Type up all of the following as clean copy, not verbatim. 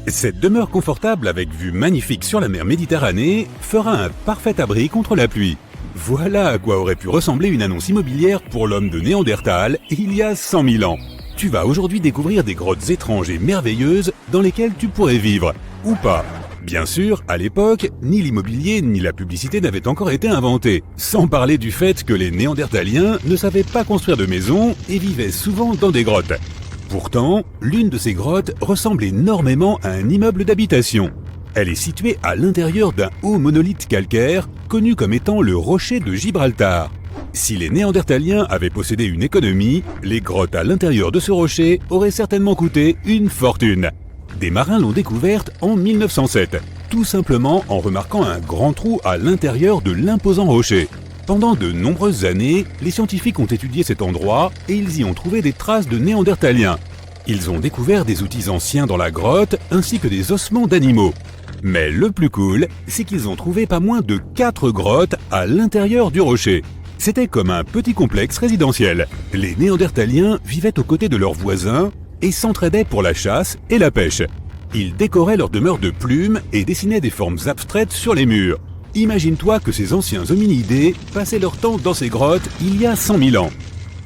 Cette demeure confortable avec vue magnifique sur la mer Méditerranée fera un parfait abri contre la pluie. Voilà à quoi aurait pu ressembler une annonce immobilière pour l'homme de Néandertal il y a 100 000 ans. Tu vas aujourd'hui découvrir des grottes étranges et merveilleuses dans lesquelles tu pourrais vivre, ou pas. Bien sûr, à l'époque, ni l'immobilier ni la publicité n'avaient encore été inventés, sans parler du fait que les Néandertaliens ne savaient pas construire de maisons et vivaient souvent dans des grottes. Pourtant, l'une de ces grottes ressemble énormément à un immeuble d'habitation. Elle est située à l'intérieur d'un haut monolithe calcaire, connu comme étant le rocher de Gibraltar. Si les Néandertaliens avaient possédé une économie, les grottes à l'intérieur de ce rocher auraient certainement coûté une fortune. Des marins l'ont découverte en 1907, tout simplement en remarquant un grand trou à l'intérieur de l'imposant rocher. Pendant de nombreuses années, les scientifiques ont étudié cet endroit et ils y ont trouvé des traces de Néandertaliens. Ils ont découvert des outils anciens dans la grotte ainsi que des ossements d'animaux. Mais le plus cool, c'est qu'ils ont trouvé pas moins de 4 grottes à l'intérieur du rocher. C'était comme un petit complexe résidentiel. Les Néandertaliens vivaient aux côtés de leurs voisins et s'entraidaient pour la chasse et la pêche. Ils décoraient leur demeure de plumes et dessinaient des formes abstraites sur les murs. Imagine-toi que ces anciens hominidés passaient leur temps dans ces grottes il y a 100 000 ans.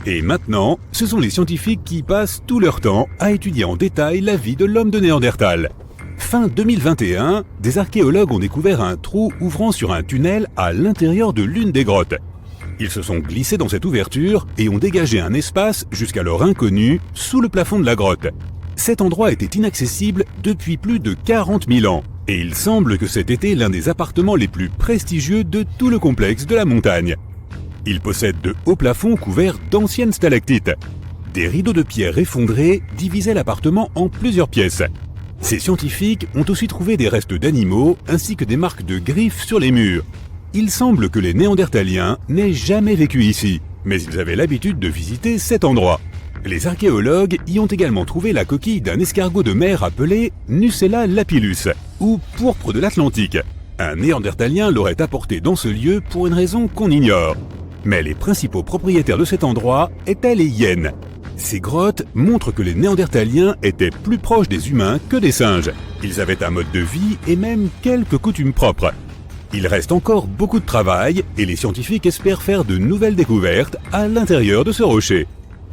Et maintenant, ce sont les scientifiques qui passent tout leur temps à étudier en détail la vie de l'homme de Néandertal. Fin 2021, des archéologues ont découvert un trou ouvrant sur un tunnel à l'intérieur de l'une des grottes. Ils se sont glissés dans cette ouverture et ont dégagé un espace jusqu'alors inconnu sous le plafond de la grotte. Cet endroit était inaccessible depuis plus de 40 000 ans. Et il semble que cet été l'un des appartements les plus prestigieux de tout le complexe de la montagne. Il possède de hauts plafonds couverts d'anciennes stalactites. Des rideaux de pierre effondrés divisaient l'appartement en plusieurs pièces. Ces scientifiques ont aussi trouvé des restes d'animaux ainsi que des marques de griffes sur les murs. Il semble que les Néandertaliens n'aient jamais vécu ici, mais ils avaient l'habitude de visiter cet endroit. Les archéologues y ont également trouvé la coquille d'un escargot de mer appelé Nucella lapillus, ou pourpre de l'Atlantique. Un Néandertalien l'aurait apporté dans ce lieu pour une raison qu'on ignore. Mais les principaux propriétaires de cet endroit étaient les hyènes. Ces grottes montrent que les Néandertaliens étaient plus proches des humains que des singes. Ils avaient un mode de vie et même quelques coutumes propres. Il reste encore beaucoup de travail et les scientifiques espèrent faire de nouvelles découvertes à l'intérieur de ce rocher.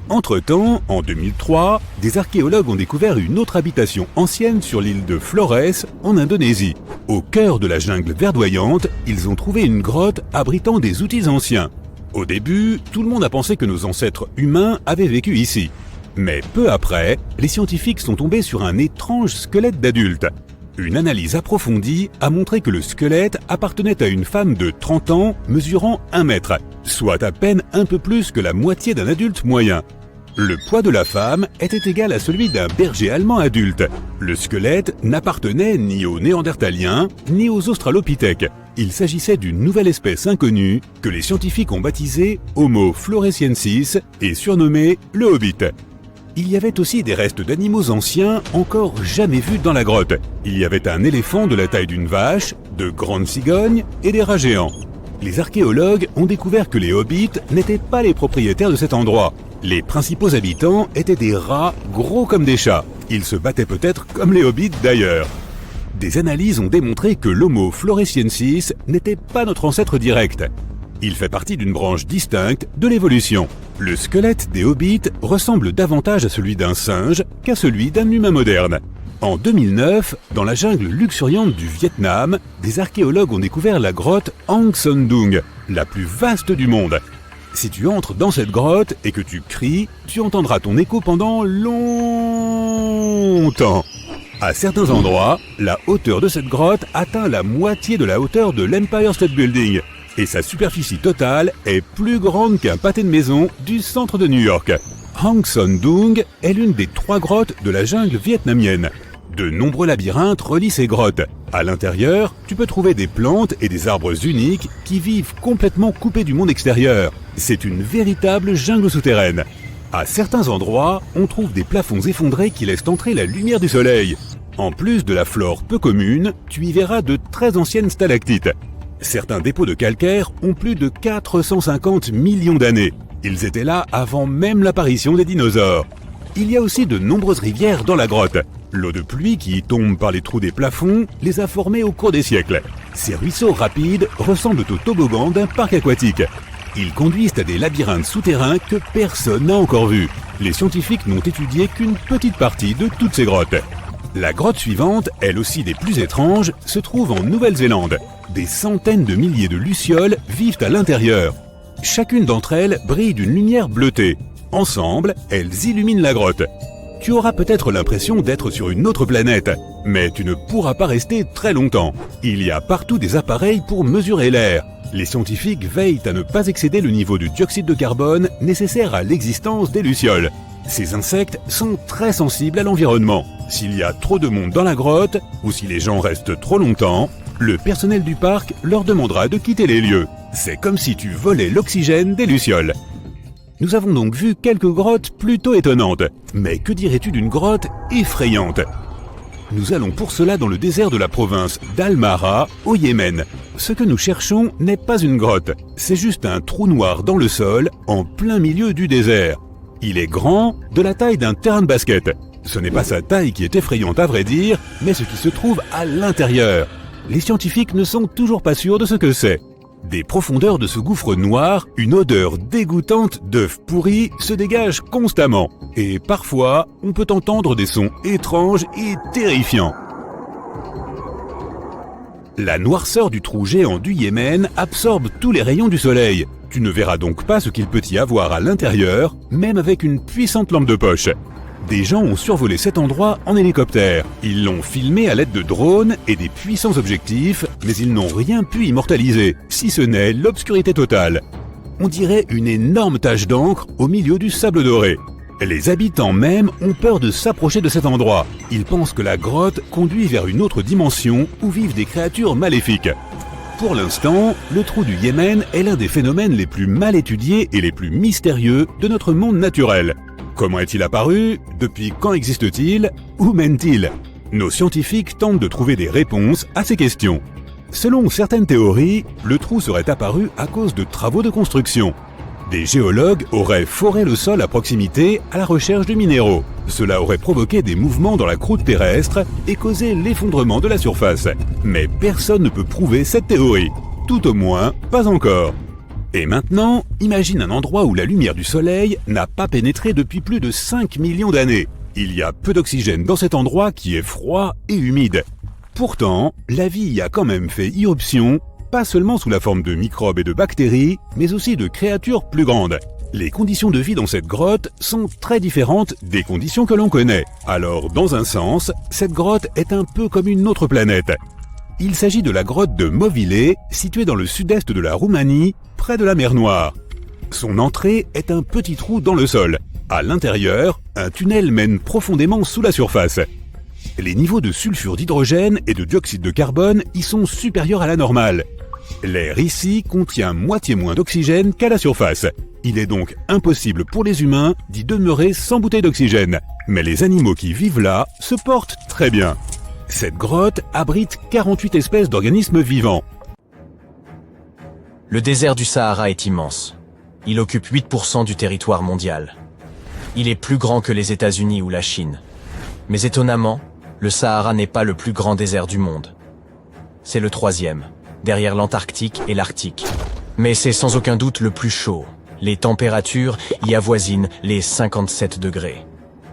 Entre-temps, en 2003, des archéologues ont découvert une autre habitation ancienne sur l'île de Flores, en Indonésie. Au cœur de la jungle verdoyante, ils ont trouvé une grotte abritant des outils anciens. Au début, tout le monde a pensé que nos ancêtres humains avaient vécu ici. Mais peu après, les scientifiques sont tombés sur un étrange squelette d'adulte. Une analyse approfondie a montré que le squelette appartenait à une femme de 30 ans mesurant 1 mètre, soit à peine un peu plus que la moitié d'un adulte moyen. Le poids de la femme était égal à celui d'un berger allemand adulte. Le squelette n'appartenait ni aux Néandertaliens ni aux Australopithèques. Il s'agissait d'une nouvelle espèce inconnue que les scientifiques ont baptisée Homo floresiensis et surnommée le Hobbit. Il y avait aussi des restes d'animaux anciens encore jamais vus dans la grotte. Il y avait un éléphant de la taille d'une vache, de grandes cigognes et des rats géants. Les archéologues ont découvert que les hobbits n'étaient pas les propriétaires de cet endroit. Les principaux habitants étaient des rats gros comme des chats. Ils se battaient peut-être comme les hobbits d'ailleurs. Des analyses ont démontré que l'Homo floresiensis n'était pas notre ancêtre direct. Il fait partie d'une branche distincte de l'évolution. Le squelette des hobbits ressemble davantage à celui d'un singe qu'à celui d'un humain moderne. En 2009, dans la jungle luxuriante du Vietnam, des archéologues ont découvert la grotte Hang Son Doong, la plus vaste du monde. Si tu entres dans cette grotte et que tu cries, tu entendras ton écho pendant longtemps. À certains endroits, la hauteur de cette grotte atteint la moitié de la hauteur de l'Empire State Building. Et sa superficie totale est plus grande qu'un pâté de maison du centre de New York. Hang Son Doong est l'une des 3 grottes de la jungle vietnamienne. De nombreux labyrinthes relient ces grottes. À l'intérieur, tu peux trouver des plantes et des arbres uniques qui vivent complètement coupés du monde extérieur. C'est une véritable jungle souterraine. À certains endroits, on trouve des plafonds effondrés qui laissent entrer la lumière du soleil. En plus de la flore peu commune, tu y verras de très anciennes stalactites. Certains dépôts de calcaire ont plus de 450 millions d'années. Ils étaient là avant même l'apparition des dinosaures. Il y a aussi de nombreuses rivières dans la grotte. L'eau de pluie qui tombe par les trous des plafonds les a formés au cours des siècles. Ces ruisseaux rapides ressemblent aux toboggans d'un parc aquatique. Ils conduisent à des labyrinthes souterrains que personne n'a encore vus. Les scientifiques n'ont étudié qu'une petite partie de toutes ces grottes. La grotte suivante, elle aussi des plus étranges, se trouve en Nouvelle-Zélande. Des centaines de milliers de lucioles vivent à l'intérieur. Chacune d'entre elles brille d'une lumière bleutée. Ensemble, elles illuminent la grotte. Tu auras peut-être l'impression d'être sur une autre planète, mais tu ne pourras pas rester très longtemps. Il y a partout des appareils pour mesurer l'air. Les scientifiques veillent à ne pas excéder le niveau de dioxyde de carbone nécessaire à l'existence des lucioles. Ces insectes sont très sensibles à l'environnement. S'il y a trop de monde dans la grotte, ou si les gens restent trop longtemps, le personnel du parc leur demandera de quitter les lieux. C'est comme si tu volais l'oxygène des lucioles. Nous avons donc vu quelques grottes plutôt étonnantes. Mais que dirais-tu d'une grotte effrayante ? Nous allons pour cela dans le désert de la province d'Al-Mara, au Yémen. Ce que nous cherchons n'est pas une grotte, c'est juste un trou noir dans le sol, en plein milieu du désert. Il est grand, de la taille d'un terrain de basket. Ce n'est pas sa taille qui est effrayante à vrai dire, mais ce qui se trouve à l'intérieur. Les scientifiques ne sont toujours pas sûrs de ce que c'est. Des profondeurs de ce gouffre noir, une odeur dégoûtante d'œufs pourris se dégage constamment. Et parfois, on peut entendre des sons étranges et terrifiants. La noirceur du trou géant du Yémen absorbe tous les rayons du soleil. Tu ne verras donc pas ce qu'il peut y avoir à l'intérieur, même avec une puissante lampe de poche. Des gens ont survolé cet endroit en hélicoptère. Ils l'ont filmé à l'aide de drones et des puissants objectifs, mais ils n'ont rien pu immortaliser, si ce n'est l'obscurité totale. On dirait une énorme tache d'encre au milieu du sable doré. Les habitants même ont peur de s'approcher de cet endroit. Ils pensent que la grotte conduit vers une autre dimension où vivent des créatures maléfiques. Pour l'instant, le trou du Yémen est l'un des phénomènes les plus mal étudiés et les plus mystérieux de notre monde naturel. Comment est-il apparu? Depuis quand existe-t-il? Où mène-t-il? Nos scientifiques tentent de trouver des réponses à ces questions. Selon certaines théories, le trou serait apparu à cause de travaux de construction. Des géologues auraient foré le sol à proximité à la recherche de minéraux. Cela aurait provoqué des mouvements dans la croûte terrestre et causé l'effondrement de la surface. Mais personne ne peut prouver cette théorie. Tout au moins, pas encore. Et maintenant, imagine un endroit où la lumière du soleil n'a pas pénétré depuis plus de 5 millions d'années. Il y a peu d'oxygène dans cet endroit qui est froid et humide. Pourtant, la vie y a quand même fait irruption, pas seulement sous la forme de microbes et de bactéries, mais aussi de créatures plus grandes. Les conditions de vie dans cette grotte sont très différentes des conditions que l'on connaît. Alors, dans un sens, cette grotte est un peu comme une autre planète. Il s'agit de la grotte de Movile, située dans le sud-est de la Roumanie, près de la mer Noire. Son entrée est un petit trou dans le sol. À l'intérieur, un tunnel mène profondément sous la surface. Les niveaux de sulfure d'hydrogène et de dioxyde de carbone y sont supérieurs à la normale. L'air ici contient moitié moins d'oxygène qu'à la surface. Il est donc impossible pour les humains d'y demeurer sans bouteille d'oxygène. Mais les animaux qui vivent là se portent très bien. Cette grotte abrite 48 espèces d'organismes vivants. Le désert du Sahara est immense. Il occupe 8% du territoire mondial. Il est plus grand que les États-Unis ou la Chine. Mais étonnamment, le Sahara n'est pas le plus grand désert du monde. C'est le 3e, derrière l'Antarctique et l'Arctique. Mais c'est sans aucun doute le plus chaud. Les températures y avoisinent les 57 degrés.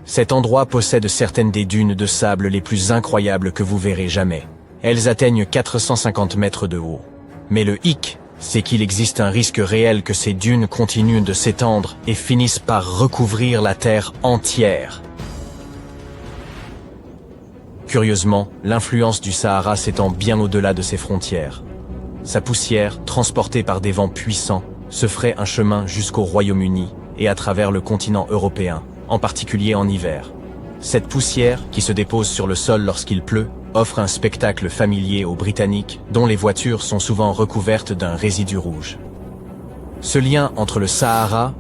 Cet endroit possède certaines des dunes de sable les plus incroyables que vous verrez jamais. Elles atteignent 450 mètres de haut. Mais le hic, c'est qu'il existe un risque réel que ces dunes continuent de s'étendre et finissent par recouvrir la Terre entière. Curieusement, l'influence du Sahara s'étend bien au-delà de ses frontières. Sa poussière, transportée par des vents puissants, se ferait un chemin jusqu'au Royaume-Uni et à travers le continent européen, en particulier en hiver. Cette poussière, qui se dépose sur le sol lorsqu'il pleut, offre un spectacle familier aux Britanniques, dont les voitures sont souvent recouvertes d'un résidu rouge. Ce lien entre le Sahara,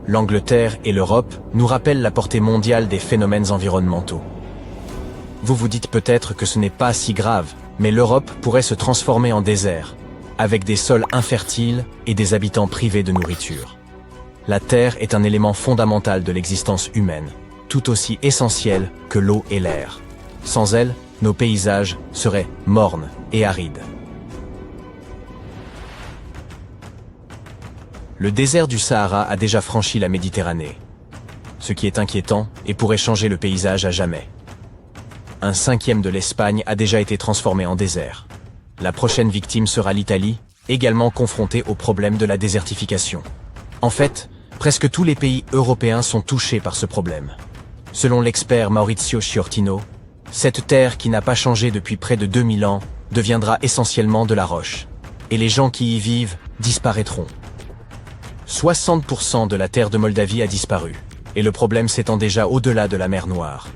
l'Angleterre et l'Europe nous rappelle la portée mondiale des phénomènes environnementaux. Vous vous dites peut-être que ce n'est pas si grave, mais l'Europe pourrait se transformer en désert, avec des sols infertiles et des habitants privés de nourriture. La terre est un élément fondamental de l'existence humaine, tout aussi essentiel que l'eau et l'air. Sans elle, nos paysages seraient mornes et arides. Le désert du Sahara a déjà franchi la Méditerranée, ce qui est inquiétant et pourrait changer le paysage à jamais. Un cinquième de l'Espagne a déjà été transformé en désert. La prochaine victime sera l'Italie, également confrontée au problème de la désertification. En fait, presque tous les pays européens sont touchés par ce problème. Selon l'expert Maurizio Sciortino, cette terre qui n'a pas changé depuis près de 2000 ans deviendra essentiellement de la roche, et les gens qui y vivent disparaîtront. 60% de la terre de Moldavie a disparu, et le problème s'étend déjà au-delà de la mer Noire.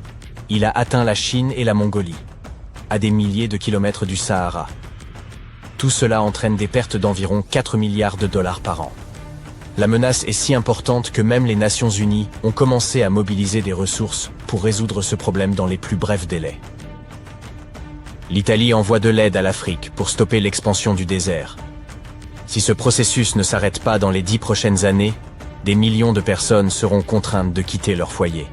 Il a atteint la Chine et la Mongolie, à des milliers de kilomètres du Sahara. Tout cela entraîne des pertes d'environ 4 milliards de dollars par an. La menace est si importante que même les Nations Unies ont commencé à mobiliser des ressources pour résoudre ce problème dans les plus brefs délais. L'Italie envoie de l'aide à l'Afrique pour stopper l'expansion du désert. Si ce processus ne s'arrête pas dans les 10 prochaines années, des millions de personnes seront contraintes de quitter leur foyer.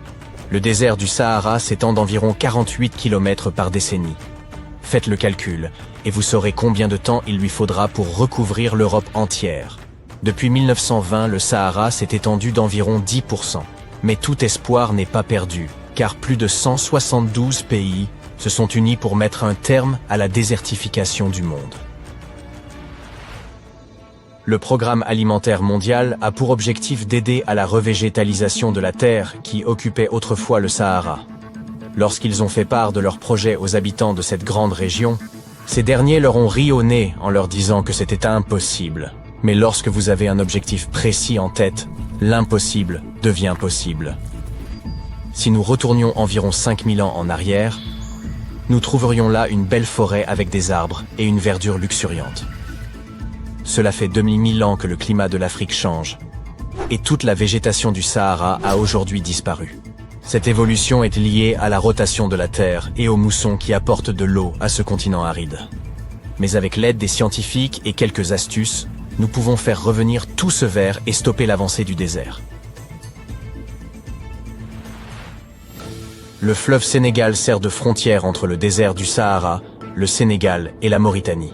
Le désert du Sahara s'étend d'environ 48 km par décennie. Faites le calcul, et vous saurez combien de temps il lui faudra pour recouvrir l'Europe entière. Depuis 1920, le Sahara s'est étendu d'environ 10%. Mais tout espoir n'est pas perdu, car plus de 172 pays se sont unis pour mettre un terme à la désertification du monde. Le Programme alimentaire mondial a pour objectif d'aider à la revégétalisation de la terre qui occupait autrefois le Sahara. Lorsqu'ils ont fait part de leur projet aux habitants de cette grande région, ces derniers leur ont ri au nez en leur disant que c'était impossible. Mais lorsque vous avez un objectif précis en tête, l'impossible devient possible. Si nous retournions environ 5000 ans en arrière, nous trouverions là une belle forêt avec des arbres et une verdure luxuriante. Cela fait 2000 ans que le climat de l'Afrique change, et toute la végétation du Sahara a aujourd'hui disparu. Cette évolution est liée à la rotation de la Terre et aux moussons qui apportent de l'eau à ce continent aride. Mais avec l'aide des scientifiques et quelques astuces, nous pouvons faire revenir tout ce vert et stopper l'avancée du désert. Le fleuve Sénégal sert de frontière entre le désert du Sahara, le Sénégal et la Mauritanie.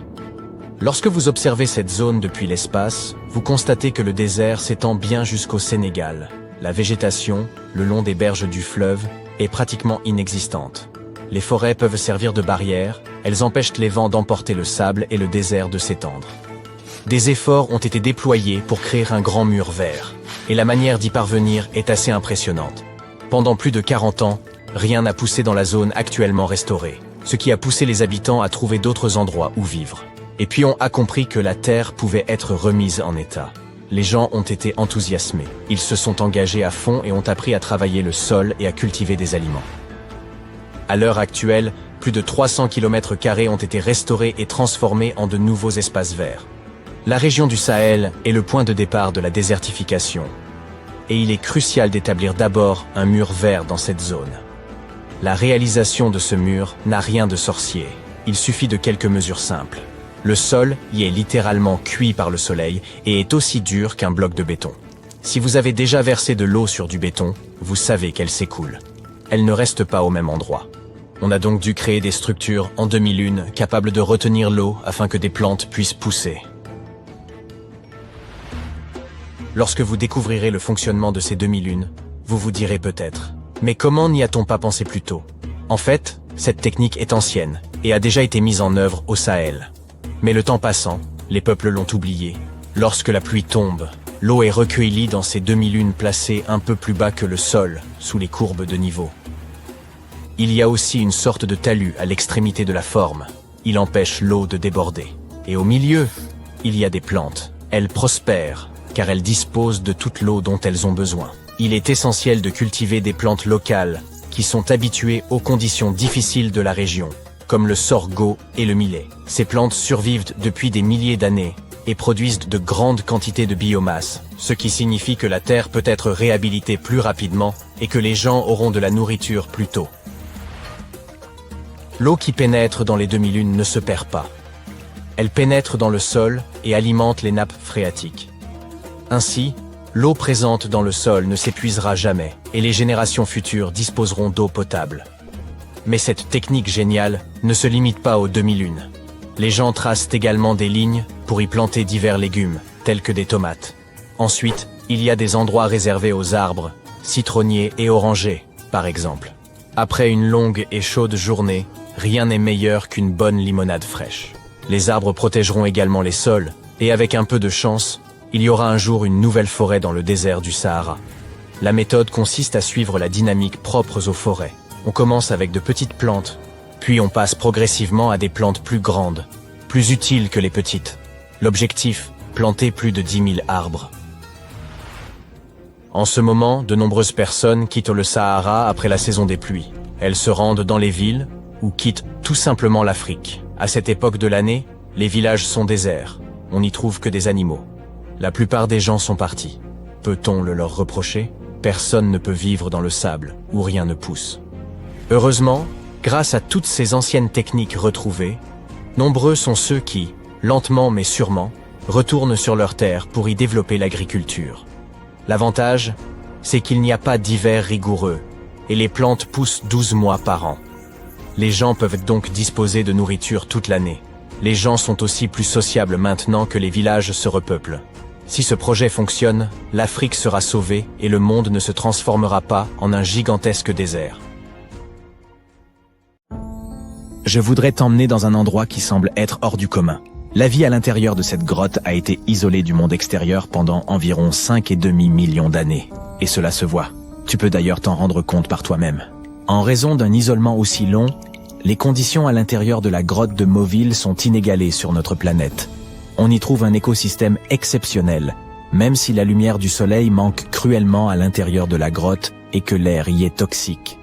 Lorsque vous observez cette zone depuis l'espace, vous constatez que le désert s'étend bien jusqu'au Sénégal. La végétation, le long des berges du fleuve, est pratiquement inexistante. Les forêts peuvent servir de barrière, elles empêchent les vents d'emporter le sable et le désert de s'étendre. Des efforts ont été déployés pour créer un grand mur vert, et la manière d'y parvenir est assez impressionnante. Pendant plus de 40 ans, rien n'a poussé dans la zone actuellement restaurée, ce qui a poussé les habitants à trouver d'autres endroits où vivre. Et puis on a compris que la terre pouvait être remise en état. Les gens ont été enthousiasmés. Ils se sont engagés à fond et ont appris à travailler le sol et à cultiver des aliments. À l'heure actuelle, plus de 300 km² ont été restaurés et transformés en de nouveaux espaces verts. La région du Sahel est le point de départ de la désertification. Et il est crucial d'établir d'abord un mur vert dans cette zone. La réalisation de ce mur n'a rien de sorcier. Il suffit de quelques mesures simples. Le sol y est littéralement cuit par le soleil et est aussi dur qu'un bloc de béton. Si vous avez déjà versé de l'eau sur du béton, vous savez qu'elle s'écoule. Elle ne reste pas au même endroit. On a donc dû créer des structures en demi-lune capables de retenir l'eau afin que des plantes puissent pousser. Lorsque vous découvrirez le fonctionnement de ces demi-lunes, vous vous direz peut-être « Mais comment n'y a-t-on pas pensé plus tôt ?» En fait, cette technique est ancienne et a déjà été mise en œuvre au Sahel. Mais le temps passant, les peuples l'ont oublié. Lorsque la pluie tombe, l'eau est recueillie dans ces demi-lunes placées un peu plus bas que le sol, sous les courbes de niveau. Il y a aussi une sorte de talus à l'extrémité de la forme. Il empêche l'eau de déborder. Et au milieu, il y a des plantes. Elles prospèrent, car elles disposent de toute l'eau dont elles ont besoin. Il est essentiel de cultiver des plantes locales, qui sont habituées aux conditions difficiles de la région, comme le sorgho et le millet. Ces plantes survivent depuis des milliers d'années et produisent de grandes quantités de biomasse, ce qui signifie que la terre peut être réhabilitée plus rapidement et que les gens auront de la nourriture plus tôt. L'eau qui pénètre dans les demi-lunes ne se perd pas. Elle pénètre dans le sol et alimente les nappes phréatiques. Ainsi, l'eau présente dans le sol ne s'épuisera jamais et les générations futures disposeront d'eau potable. Mais cette technique géniale ne se limite pas aux demi-lunes. Les gens tracent également des lignes pour y planter divers légumes, tels que des tomates. Ensuite, il y a des endroits réservés aux arbres, citronniers et orangers, par exemple. Après une longue et chaude journée, rien n'est meilleur qu'une bonne limonade fraîche. Les arbres protégeront également les sols, et avec un peu de chance, il y aura un jour une nouvelle forêt dans le désert du Sahara. La méthode consiste à suivre la dynamique propre aux forêts. On commence avec de petites plantes, puis on passe progressivement à des plantes plus grandes, plus utiles que les petites. L'objectif, planter plus de 10 000 arbres. En ce moment, de nombreuses personnes quittent le Sahara après la saison des pluies. Elles se rendent dans les villes ou quittent tout simplement l'Afrique. À cette époque de l'année, les villages sont déserts. On n'y trouve que des animaux. La plupart des gens sont partis. Peut-on le leur reprocher? Personne ne peut vivre dans le sable où rien ne pousse. Heureusement, grâce à toutes ces anciennes techniques retrouvées, nombreux sont ceux qui, lentement mais sûrement, retournent sur leur terre pour y développer l'agriculture. L'avantage, c'est qu'il n'y a pas d'hiver rigoureux et les plantes poussent 12 mois par an. Les gens peuvent donc disposer de nourriture toute l'année. Les gens sont aussi plus sociables maintenant que les villages se repeuplent. Si ce projet fonctionne, l'Afrique sera sauvée et le monde ne se transformera pas en un gigantesque désert. Je voudrais t'emmener dans un endroit qui semble être hors du commun. La vie à l'intérieur de cette grotte a été isolée du monde extérieur pendant environ 5,5 millions d'années. Et cela se voit. Tu peux d'ailleurs t'en rendre compte par toi-même. En raison d'un isolement aussi long, les conditions à l'intérieur de la grotte de Mauville sont inégalées sur notre planète. On y trouve un écosystème exceptionnel, même si la lumière du soleil manque cruellement à l'intérieur de la grotte et que l'air y est toxique.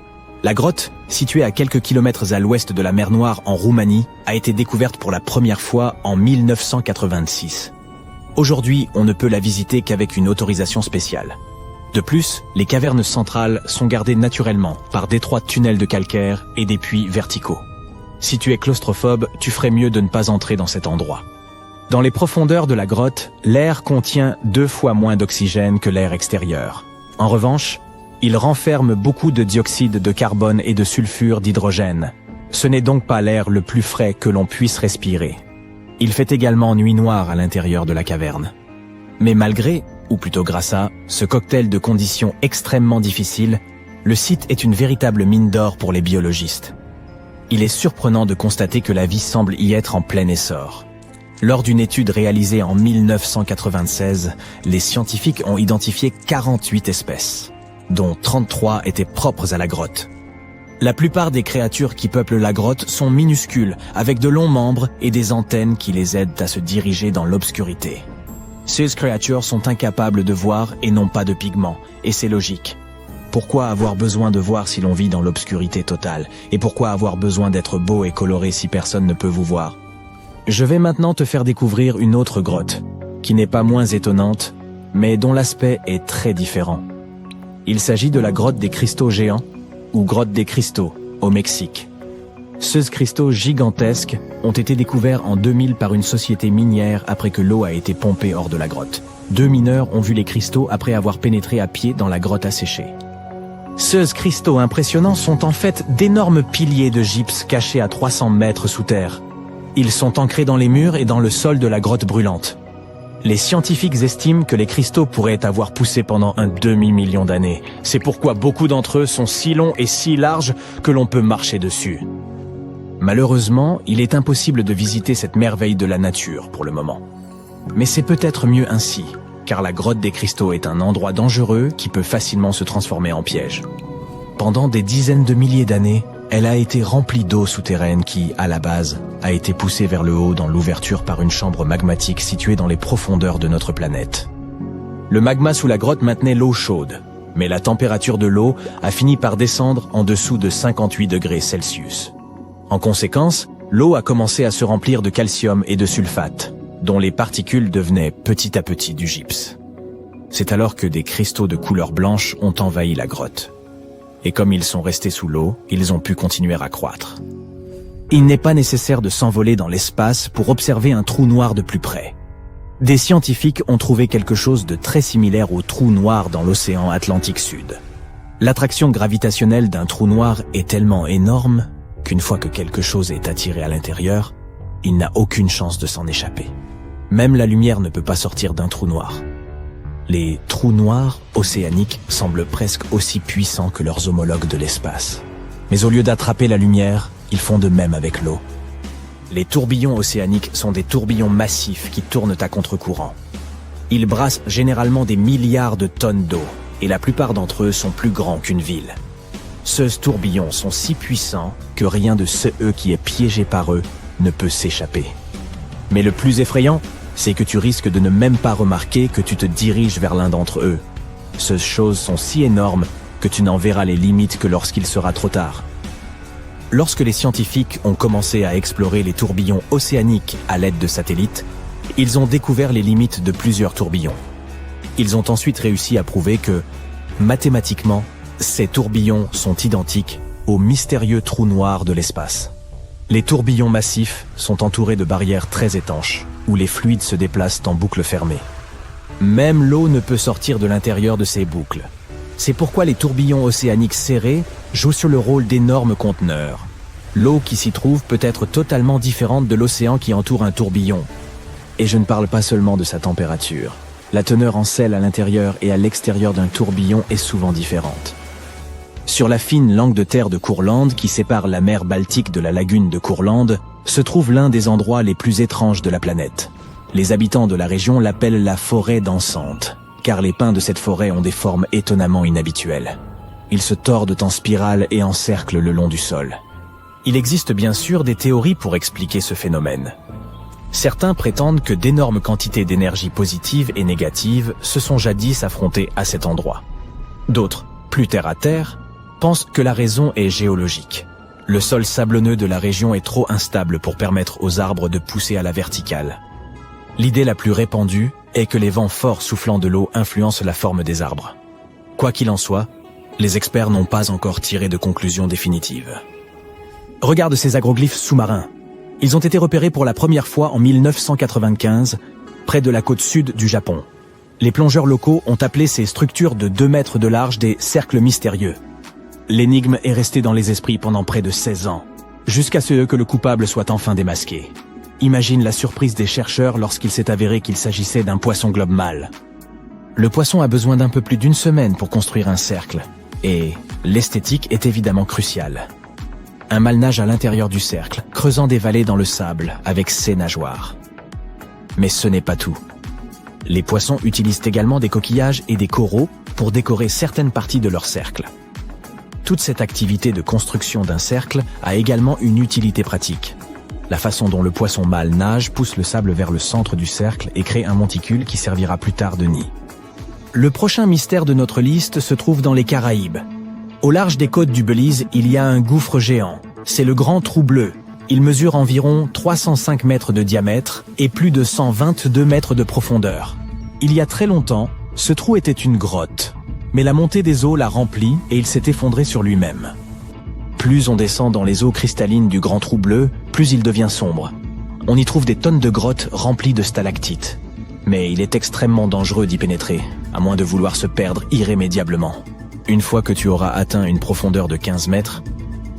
La grotte, située à quelques kilomètres à l'ouest de la mer Noire en Roumanie, a été découverte pour la première fois en 1986. Aujourd'hui, on ne peut la visiter qu'avec une autorisation spéciale. De plus, les cavernes centrales sont gardées naturellement par d'étroits tunnels de calcaire et des puits verticaux. Si tu es claustrophobe, tu ferais mieux de ne pas entrer dans cet endroit. Dans les profondeurs de la grotte, l'air contient 2 fois moins d'oxygène que l'air extérieur. En revanche, il renferme beaucoup de dioxyde de carbone et de sulfure d'hydrogène. Ce n'est donc pas l'air le plus frais que l'on puisse respirer. Il fait également nuit noire à l'intérieur de la caverne. Mais malgré, ou plutôt grâce à, ce cocktail de conditions extrêmement difficiles, le site est une véritable mine d'or pour les biologistes. Il est surprenant de constater que la vie semble y être en plein essor. Lors d'une étude réalisée en 1996, les scientifiques ont identifié 48 espèces, dont 33 étaient propres à la grotte. La plupart des créatures qui peuplent la grotte sont minuscules, avec de longs membres et des antennes qui les aident à se diriger dans l'obscurité. Ces créatures sont incapables de voir et n'ont pas de pigments, et c'est logique. Pourquoi avoir besoin de voir si l'on vit dans l'obscurité totale? Et pourquoi avoir besoin d'être beau et coloré si personne ne peut vous voir? Je vais maintenant te faire découvrir une autre grotte, qui n'est pas moins étonnante, mais dont l'aspect est très différent. Il s'agit de la grotte des cristaux géants, ou grotte des cristaux, au Mexique. Ces cristaux gigantesques ont été découverts en 2000 par une société minière après que l'eau a été pompée hors de la grotte. 2 mineurs ont vu les cristaux après avoir pénétré à pied dans la grotte asséchée. Ces cristaux impressionnants sont en fait d'énormes piliers de gypse cachés à 300 mètres sous terre. Ils sont ancrés dans les murs et dans le sol de la grotte brûlante. Les scientifiques estiment que les cristaux pourraient avoir poussé pendant un demi-million d'années. C'est pourquoi beaucoup d'entre eux sont si longs et si larges que l'on peut marcher dessus. Malheureusement, il est impossible de visiter cette merveille de la nature pour le moment. Mais c'est peut-être mieux ainsi, car la grotte des cristaux est un endroit dangereux qui peut facilement se transformer en piège. Pendant des dizaines de milliers d'années, elle a été remplie d'eau souterraine qui, à la base, a été poussée vers le haut dans l'ouverture par une chambre magmatique située dans les profondeurs de notre planète. Le magma sous la grotte maintenait l'eau chaude, mais la température de l'eau a fini par descendre en dessous de 58 degrés Celsius. En conséquence, l'eau a commencé à se remplir de calcium et de sulfate, dont les particules devenaient petit à petit du gypse. C'est alors que des cristaux de couleur blanche ont envahi la grotte. Et comme ils sont restés sous l'eau, ils ont pu continuer à croître. Il n'est pas nécessaire de s'envoler dans l'espace pour observer un trou noir de plus près. Des scientifiques ont trouvé quelque chose de très similaire au trou noir dans l'océan Atlantique Sud. L'attraction gravitationnelle d'un trou noir est tellement énorme qu'une fois que quelque chose est attiré à l'intérieur, il n'a aucune chance de s'en échapper. Même la lumière ne peut pas sortir d'un trou noir. Les trous noirs océaniques semblent presque aussi puissants que leurs homologues de l'espace. Mais au lieu d'attraper la lumière, ils font de même avec l'eau. Les tourbillons océaniques sont des tourbillons massifs qui tournent à contre-courant. Ils brassent généralement des milliards de tonnes d'eau, et la plupart d'entre eux sont plus grands qu'une ville. Ces tourbillons sont si puissants que rien de ce qui est piégé par eux ne peut s'échapper. Mais le plus effrayant, c'est que tu risques de ne même pas remarquer que tu te diriges vers l'un d'entre eux. Ces choses sont si énormes que tu n'en verras les limites que lorsqu'il sera trop tard. Lorsque les scientifiques ont commencé à explorer les tourbillons océaniques à l'aide de satellites, ils ont découvert les limites de plusieurs tourbillons. Ils ont ensuite réussi à prouver que, mathématiquement, ces tourbillons sont identiques aux mystérieux trous noirs de l'espace. Les tourbillons massifs sont entourés de barrières très étanches, où les fluides se déplacent en boucles fermées. Même l'eau ne peut sortir de l'intérieur de ces boucles. C'est pourquoi les tourbillons océaniques serrés jouent sur le rôle d'énormes conteneurs. L'eau qui s'y trouve peut être totalement différente de l'océan qui entoure un tourbillon. Et je ne parle pas seulement de sa température. La teneur en sel à l'intérieur et à l'extérieur d'un tourbillon est souvent différente. Sur la fine langue de terre de Courlande qui sépare la mer Baltique de la lagune de Courlande, se trouve l'un des endroits les plus étranges de la planète. Les habitants de la région l'appellent la forêt dansante, car les pins de cette forêt ont des formes étonnamment inhabituelles. Ils se tordent en spirale et en cercle le long du sol. Il existe bien sûr des théories pour expliquer ce phénomène. Certains prétendent que d'énormes quantités d'énergie positive et négative se sont jadis affrontées à cet endroit. D'autres, plus terre à terre, pensent que la raison est géologique. Le sol sablonneux de la région est trop instable pour permettre aux arbres de pousser à la verticale. L'idée la plus répandue est que les vents forts soufflant de l'eau influencent la forme des arbres. Quoi qu'il en soit, les experts n'ont pas encore tiré de conclusion définitive. Regarde ces agroglyphes sous-marins. Ils ont été repérés pour la première fois en 1995, près de la côte sud du Japon. Les plongeurs locaux ont appelé ces structures de 2 mètres de large des cercles mystérieux. L'énigme est restée dans les esprits pendant près de 16 ans, jusqu'à ce que le coupable soit enfin démasqué. Imagine la surprise des chercheurs lorsqu'il s'est avéré qu'il s'agissait d'un poisson globe mâle. Le poisson a besoin d'un peu plus d'1 semaine pour construire un cercle, et l'esthétique est évidemment cruciale. Un mâle nage à l'intérieur du cercle, creusant des vallées dans le sable avec ses nageoires. Mais ce n'est pas tout. Les poissons utilisent également des coquillages et des coraux pour décorer certaines parties de leur cercle. Toute cette activité de construction d'un cercle a également une utilité pratique. La façon dont le poisson mâle nage pousse le sable vers le centre du cercle et crée un monticule qui servira plus tard de nid. Le prochain mystère de notre liste se trouve dans les Caraïbes. Au large des côtes du Belize, il y a un gouffre géant. C'est le Grand Trou Bleu. Il mesure environ 305 mètres de diamètre et plus de 122 mètres de profondeur. Il y a très longtemps, ce trou était une grotte. Mais la montée des eaux l'a rempli et il s'est effondré sur lui-même. Plus on descend dans les eaux cristallines du Grand Trou Bleu, plus il devient sombre. On y trouve des tonnes de grottes remplies de stalactites. Mais il est extrêmement dangereux d'y pénétrer, à moins de vouloir se perdre irrémédiablement. Une fois que tu auras atteint une profondeur de 15 mètres,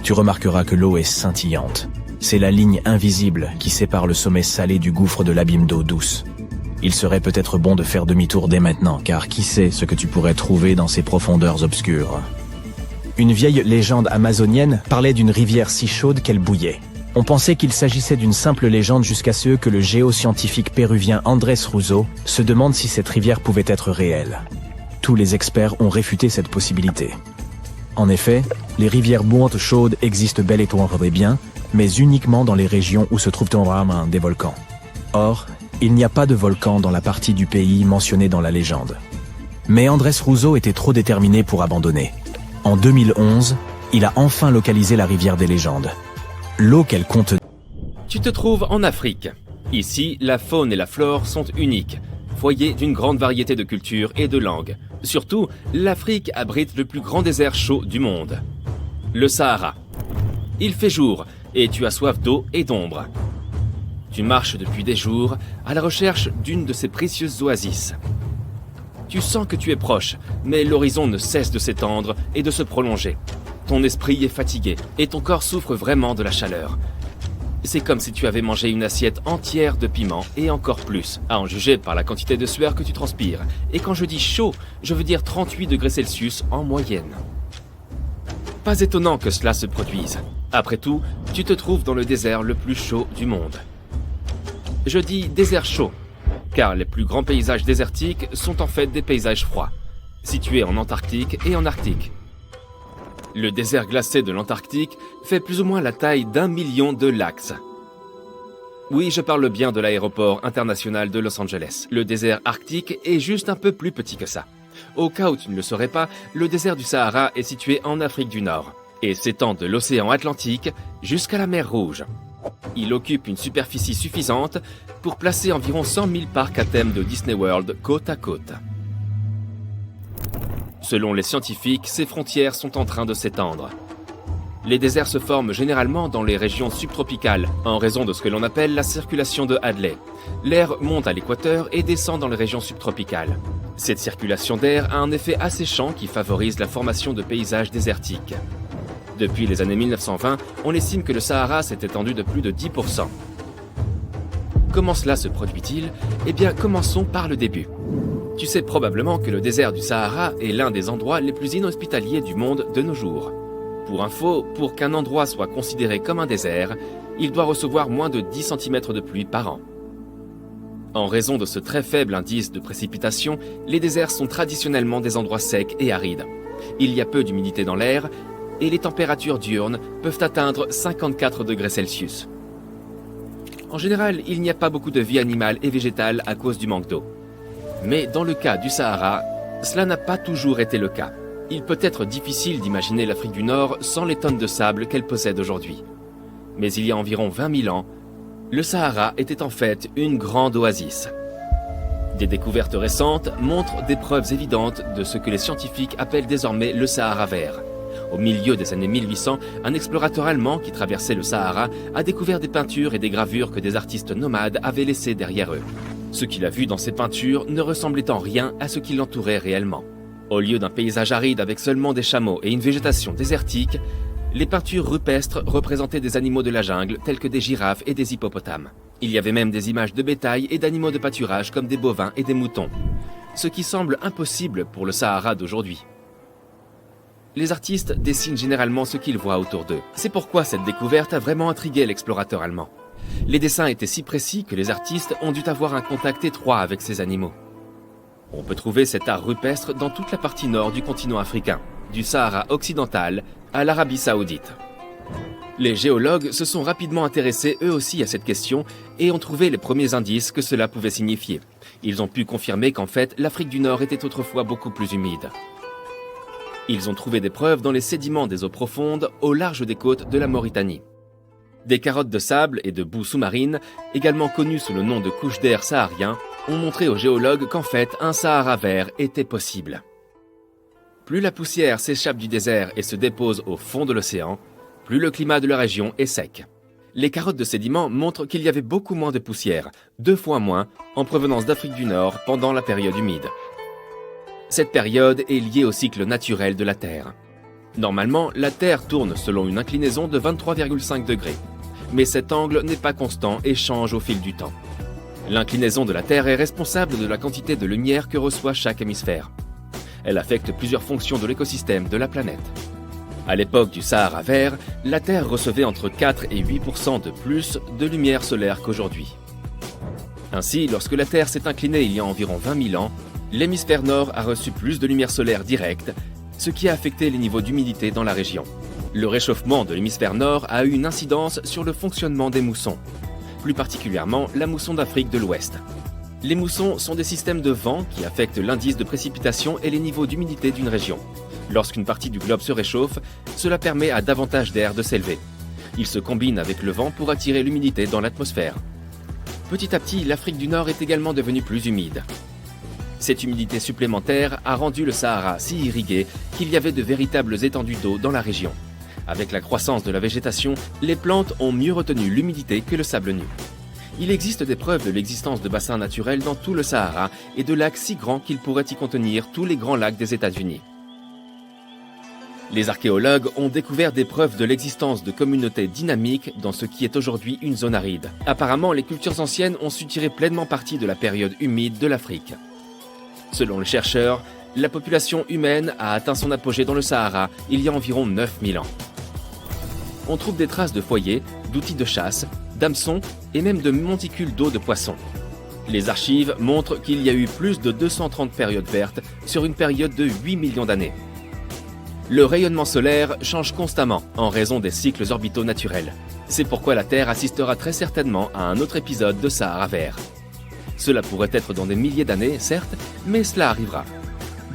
tu remarqueras que l'eau est scintillante. C'est la ligne invisible qui sépare le sommet salé du gouffre de l'abîme d'eau douce. Il serait peut-être bon de faire demi-tour dès maintenant, car qui sait ce que tu pourrais trouver dans ces profondeurs obscures. Une vieille légende amazonienne parlait d'une rivière si chaude qu'elle bouillait. On pensait qu'il s'agissait d'une simple légende jusqu'à ce que le géoscientifique péruvien Andrés Russo se demande si cette rivière pouvait être réelle. Tous les experts ont réfuté cette possibilité. En effet, les rivières bouillantes chaudes existent bel et bien, mais uniquement dans les régions où se trouvent des volcans. Or, il n'y a pas de volcan dans la partie du pays mentionnée dans la légende. Mais Andrés Russo était trop déterminé pour abandonner. En 2011, il a enfin localisé la rivière des légendes. L'eau qu'elle contenait. Tu te trouves en Afrique. Ici, la faune et la flore sont uniques, foyer d'une grande variété de cultures et de langues. Surtout, l'Afrique abrite le plus grand désert chaud du monde, le Sahara. Il fait jour et tu as soif d'eau et d'ombre. Tu marches depuis des jours à la recherche d'une de ces précieuses oasis. Tu sens que tu es proche, mais l'horizon ne cesse de s'étendre et de se prolonger. Ton esprit est fatigué et ton corps souffre vraiment de la chaleur. C'est comme si tu avais mangé une assiette entière de piment et encore plus, à en juger par la quantité de sueur que tu transpires. Et quand je dis chaud, je veux dire 38 degrés Celsius en moyenne. Pas étonnant que cela se produise. Après tout, tu te trouves dans le désert le plus chaud du monde. Je dis désert chaud, car les plus grands paysages désertiques sont en fait des paysages froids, situés en Antarctique et en Arctique. Le désert glacé de l'Antarctique fait plus ou moins la taille d'1 million de lacs. Oui, je parle bien de l'aéroport international de Los Angeles. Le désert arctique est juste un peu plus petit que ça. Au cas où tu ne le saurais pas, le désert du Sahara est situé en Afrique du Nord et s'étend de l'océan Atlantique jusqu'à la mer Rouge. Il occupe une superficie suffisante pour placer environ 100 000 parcs à thème de Disney World côte à côte. Selon les scientifiques, ces frontières sont en train de s'étendre. Les déserts se forment généralement dans les régions subtropicales, en raison de ce que l'on appelle la circulation de Hadley. L'air monte à l'équateur et descend dans les régions subtropicales. Cette circulation d'air a un effet asséchant qui favorise la formation de paysages désertiques. Depuis les années 1920, on estime que le Sahara s'est étendu de plus de 10%. Comment cela se produit-il ? Eh bien, commençons par le début. Tu sais probablement que le désert du Sahara est l'un des endroits les plus inhospitaliers du monde de nos jours. Pour info, pour qu'un endroit soit considéré comme un désert, il doit recevoir moins de 10 cm de pluie par an. En raison de ce très faible indice de précipitation, les déserts sont traditionnellement des endroits secs et arides. Il y a peu d'humidité dans l'air et les températures diurnes peuvent atteindre 54 degrés Celsius. En général, il n'y a pas beaucoup de vie animale et végétale à cause du manque d'eau. Mais dans le cas du Sahara, cela n'a pas toujours été le cas. Il peut être difficile d'imaginer l'Afrique du Nord sans les tonnes de sable qu'elle possède aujourd'hui. Mais il y a environ 20 000 ans, le Sahara était en fait une grande oasis. Des découvertes récentes montrent des preuves évidentes de ce que les scientifiques appellent désormais le Sahara vert. Au milieu des années 1800, un explorateur allemand qui traversait le Sahara a découvert des peintures et des gravures que des artistes nomades avaient laissées derrière eux. Ce qu'il a vu dans ces peintures ne ressemblait en rien à ce qui l'entourait réellement. Au lieu d'un paysage aride avec seulement des chameaux et une végétation désertique, les peintures rupestres représentaient des animaux de la jungle tels que des girafes et des hippopotames. Il y avait même des images de bétail et d'animaux de pâturage comme des bovins et des moutons, ce qui semble impossible pour le Sahara d'aujourd'hui. Les artistes dessinent généralement ce qu'ils voient autour d'eux. C'est pourquoi cette découverte a vraiment intrigué l'explorateur allemand. Les dessins étaient si précis que les artistes ont dû avoir un contact étroit avec ces animaux. On peut trouver cet art rupestre dans toute la partie nord du continent africain, du Sahara occidental à l'Arabie saoudite. Les géologues se sont rapidement intéressés eux aussi à cette question et ont trouvé les premiers indices que cela pouvait signifier. Ils ont pu confirmer qu'en fait, l'Afrique du Nord était autrefois beaucoup plus humide. Ils ont trouvé des preuves dans les sédiments des eaux profondes au large des côtes de la Mauritanie. Des carottes de sable et de boue sous-marine, également connues sous le nom de couches d'air saharien, ont montré aux géologues qu'en fait un Sahara vert était possible. Plus la poussière s'échappe du désert et se dépose au fond de l'océan, plus le climat de la région est sec. Les carottes de sédiments montrent qu'il y avait beaucoup moins de poussière, 2 fois moins, en provenance d'Afrique du Nord pendant la période humide. Cette période est liée au cycle naturel de la Terre. Normalement, la Terre tourne selon une inclinaison de 23,5 degrés. Mais cet angle n'est pas constant et change au fil du temps. L'inclinaison de la Terre est responsable de la quantité de lumière que reçoit chaque hémisphère. Elle affecte plusieurs fonctions de l'écosystème de la planète. À l'époque du Sahara vert, la Terre recevait entre 4 et 8% de plus de lumière solaire qu'aujourd'hui. Ainsi, lorsque la Terre s'est inclinée il y a environ 20 000 ans, l'hémisphère nord a reçu plus de lumière solaire directe, ce qui a affecté les niveaux d'humidité dans la région. Le réchauffement de l'hémisphère nord a eu une incidence sur le fonctionnement des moussons, plus particulièrement la mousson d'Afrique de l'Ouest. Les moussons sont des systèmes de vent qui affectent l'indice de précipitation et les niveaux d'humidité d'une région. Lorsqu'une partie du globe se réchauffe, cela permet à davantage d'air de s'élever. Il se combine avec le vent pour attirer l'humidité dans l'atmosphère. Petit à petit, l'Afrique du Nord est également devenue plus humide. Cette humidité supplémentaire a rendu le Sahara si irrigué qu'il y avait de véritables étendues d'eau dans la région. Avec la croissance de la végétation, les plantes ont mieux retenu l'humidité que le sable nu. Il existe des preuves de l'existence de bassins naturels dans tout le Sahara et de lacs si grands qu'ils pourraient y contenir tous les grands lacs des États-Unis. Les archéologues ont découvert des preuves de l'existence de communautés dynamiques dans ce qui est aujourd'hui une zone aride. Apparemment, les cultures anciennes ont su tirer pleinement parti de la période humide de l'Afrique. Selon les chercheurs, la population humaine a atteint son apogée dans le Sahara il y a environ 9000 ans. On trouve des traces de foyers, d'outils de chasse, d'hameçons et même de monticules d'eau de poissons. Les archives montrent qu'il y a eu plus de 230 périodes vertes sur une période de 8 millions d'années. Le rayonnement solaire change constamment en raison des cycles orbitaux naturels. C'est pourquoi la Terre assistera très certainement à un autre épisode de Sahara vert. Cela pourrait être dans des milliers d'années, certes, mais cela arrivera.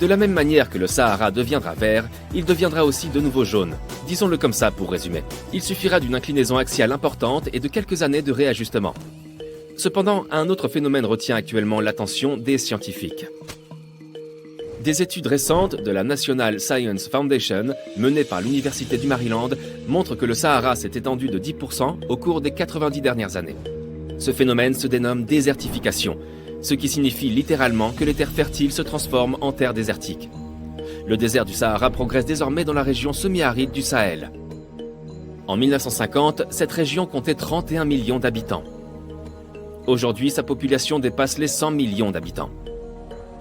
De la même manière que le Sahara deviendra vert, il deviendra aussi de nouveau jaune. Disons-le comme ça pour résumer. Il suffira d'une inclinaison axiale importante et de quelques années de réajustement. Cependant, un autre phénomène retient actuellement l'attention des scientifiques. Des études récentes de la National Science Foundation, menées par l'Université du Maryland, montrent que le Sahara s'est étendu de 10% au cours des 90 dernières années. Ce phénomène se dénomme désertification, ce qui signifie littéralement que les terres fertiles se transforment en terres désertiques. Le désert du Sahara progresse désormais dans la région semi-aride du Sahel. En 1950, cette région comptait 31 millions d'habitants. Aujourd'hui, sa population dépasse les 100 millions d'habitants.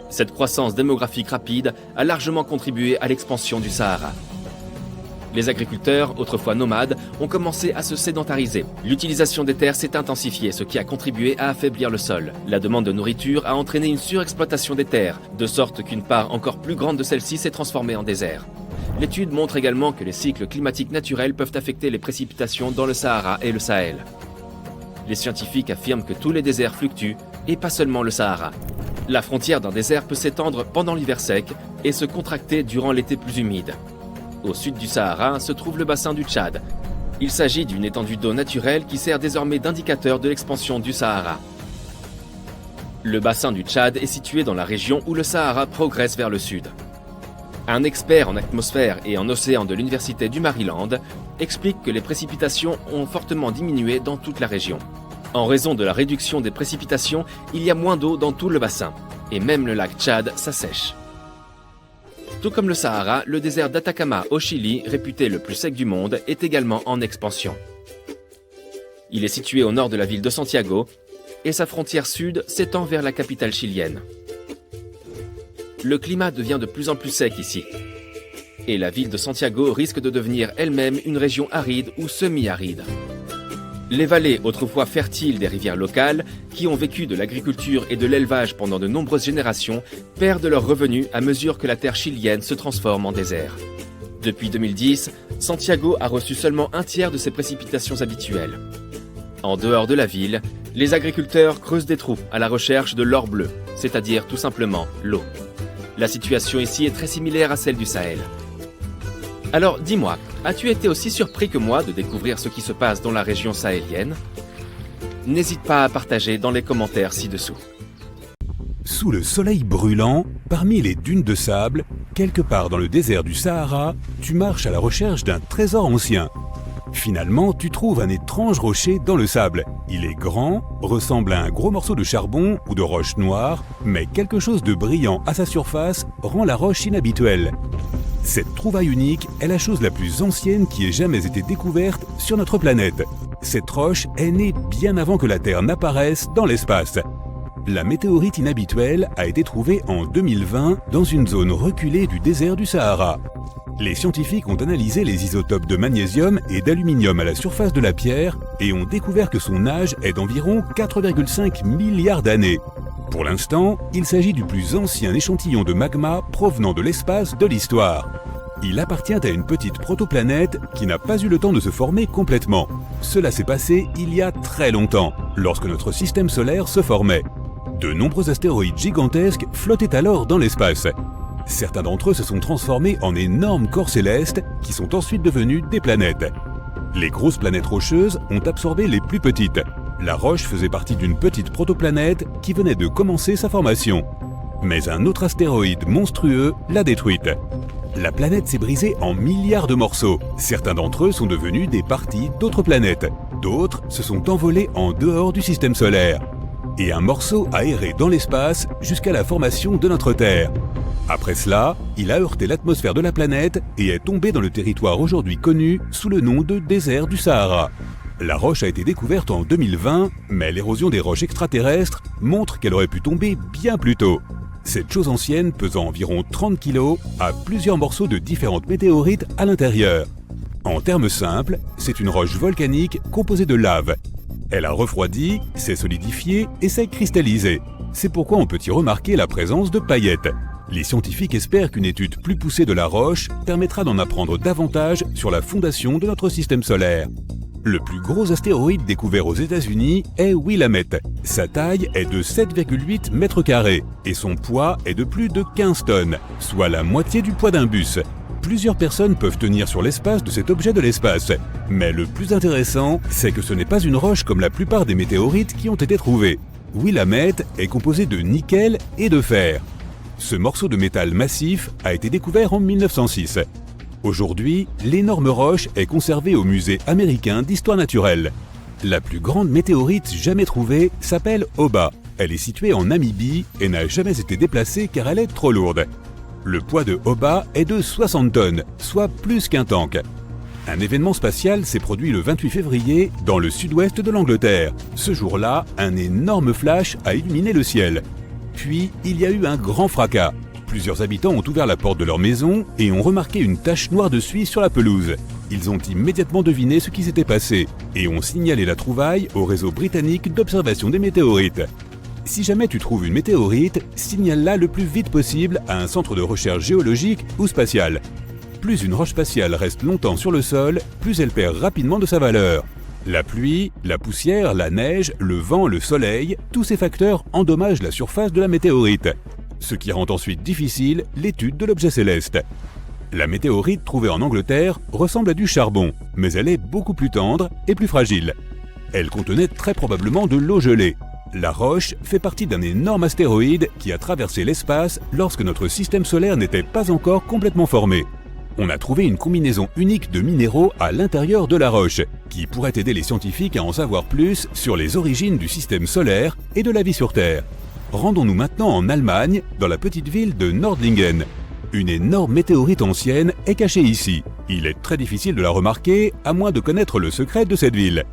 Cette croissance démographique rapide a largement contribué à l'expansion du Sahara. Les agriculteurs, autrefois nomades, ont commencé à se sédentariser. L'utilisation des terres s'est intensifiée, ce qui a contribué à affaiblir le sol. La demande de nourriture a entraîné une surexploitation des terres, de sorte qu'une part encore plus grande de celle-ci s'est transformée en désert. L'étude montre également que les cycles climatiques naturels peuvent affecter les précipitations dans le Sahara et le Sahel. Les scientifiques affirment que tous les déserts fluctuent, et pas seulement le Sahara. La frontière d'un désert peut s'étendre pendant l'hiver sec et se contracter durant l'été plus humide. Au sud du Sahara se trouve le bassin du Tchad. Il s'agit d'une étendue d'eau naturelle qui sert désormais d'indicateur de l'expansion du Sahara. Le bassin du Tchad est situé dans la région où le Sahara progresse vers le sud. Un expert en atmosphère et en océan de l'Université du Maryland explique que les précipitations ont fortement diminué dans toute la région. En raison de la réduction des précipitations, il y a moins d'eau dans tout le bassin, et même le lac Tchad s'assèche. Tout comme le Sahara, le désert d'Atacama au Chili, réputé le plus sec du monde, est également en expansion. Il est situé au nord de la ville de Santiago, et sa frontière sud s'étend vers la capitale chilienne. Le climat devient de plus en plus sec ici, et la ville de Santiago risque de devenir elle-même une région aride ou semi-aride. Les vallées autrefois fertiles des rivières locales, qui ont vécu de l'agriculture et de l'élevage pendant de nombreuses générations, perdent leurs revenus à mesure que la terre chilienne se transforme en désert. Depuis 2010, Santiago a reçu seulement un tiers de ses précipitations habituelles. En dehors de la ville, les agriculteurs creusent des trous à la recherche de l'or bleu, c'est-à-dire tout simplement l'eau. La situation ici est très similaire à celle du Sahel. Alors dis-moi, as-tu été aussi surpris que moi de découvrir ce qui se passe dans la région sahélienne? N'hésite pas à partager dans les commentaires ci-dessous. Sous le soleil brûlant, parmi les dunes de sable, quelque part dans le désert du Sahara, tu marches à la recherche d'un trésor ancien. Finalement, tu trouves un étrange rocher dans le sable. Il est grand, ressemble à un gros morceau de charbon ou de roche noire, mais quelque chose de brillant à sa surface rend la roche inhabituelle. Cette trouvaille unique est la chose la plus ancienne qui ait jamais été découverte sur notre planète. Cette roche est née bien avant que la Terre n'apparaisse dans l'espace. La météorite inhabituelle a été trouvée en 2020 dans une zone reculée du désert du Sahara. Les scientifiques ont analysé les isotopes de magnésium et d'aluminium à la surface de la pierre et ont découvert que son âge est d'environ 4,5 milliards d'années. Pour l'instant, il s'agit du plus ancien échantillon de magma provenant de l'espace de l'histoire. Il appartient à une petite protoplanète qui n'a pas eu le temps de se former complètement. Cela s'est passé il y a très longtemps, lorsque notre système solaire se formait. De nombreux astéroïdes gigantesques flottaient alors dans l'espace. Certains d'entre eux se sont transformés en énormes corps célestes qui sont ensuite devenus des planètes. Les grosses planètes rocheuses ont absorbé les plus petites. La roche faisait partie d'une petite protoplanète qui venait de commencer sa formation. Mais un autre astéroïde monstrueux l'a détruite. La planète s'est brisée en milliards de morceaux. Certains d'entre eux sont devenus des parties d'autres planètes. D'autres se sont envolés en dehors du système solaire. Et un morceau a erré dans l'espace jusqu'à la formation de notre Terre. Après cela, il a heurté l'atmosphère de la planète et est tombé dans le territoire aujourd'hui connu sous le nom de désert du Sahara. La roche a été découverte en 2020, mais l'érosion des roches extraterrestres montre qu'elle aurait pu tomber bien plus tôt. Cette chose ancienne, pesant environ 30 kg, a plusieurs morceaux de différentes météorites à l'intérieur. En termes simples, c'est une roche volcanique composée de lave. Elle a refroidi, s'est solidifiée et s'est cristallisée. C'est pourquoi on peut y remarquer la présence de paillettes. Les scientifiques espèrent qu'une étude plus poussée de la roche permettra d'en apprendre davantage sur la fondation de notre système solaire. Le plus gros astéroïde découvert aux États-Unis est Willamette. Sa taille est de 7,8 mètres carrés et son poids est de plus de 15 tonnes, soit la moitié du poids d'un bus. Plusieurs personnes peuvent tenir sur l'espace de cet objet de l'espace. Mais le plus intéressant, c'est que ce n'est pas une roche comme la plupart des météorites qui ont été trouvées. Willamette est composé de nickel et de fer. Ce morceau de métal massif a été découvert en 1906. Aujourd'hui, l'énorme roche est conservée au musée américain d'histoire naturelle. La plus grande météorite jamais trouvée s'appelle Oba. Elle est située en Namibie et n'a jamais été déplacée car elle est trop lourde. Le poids de Oba est de 60 tonnes, soit plus qu'un tank. Un événement spatial s'est produit le 28 février dans le sud-ouest de l'Angleterre. Ce jour-là, un énorme flash a illuminé le ciel. Puis, il y a eu un grand fracas. Plusieurs habitants ont ouvert la porte de leur maison et ont remarqué une tache noire de suie sur la pelouse. Ils ont immédiatement deviné ce qui s'était passé et ont signalé la trouvaille au réseau britannique d'observation des météorites. Si jamais tu trouves une météorite, signale-la le plus vite possible à un centre de recherche géologique ou spatial. Plus une roche spatiale reste longtemps sur le sol, plus elle perd rapidement de sa valeur. La pluie, la poussière, la neige, le vent, le soleil, tous ces facteurs endommagent la surface de la météorite, ce qui rend ensuite difficile l'étude de l'objet céleste. La météorite trouvée en Angleterre ressemble à du charbon, mais elle est beaucoup plus tendre et plus fragile. Elle contenait très probablement de l'eau gelée. La roche fait partie d'un énorme astéroïde qui a traversé l'espace lorsque notre système solaire n'était pas encore complètement formé. On a trouvé une combinaison unique de minéraux à l'intérieur de la roche, qui pourrait aider les scientifiques à en savoir plus sur les origines du système solaire et de la vie sur Terre. Rendons-nous maintenant en Allemagne, dans la petite ville de Nordlingen. Une énorme météorite ancienne est cachée ici. Il est très difficile de la remarquer, à moins de connaître le secret de cette ville.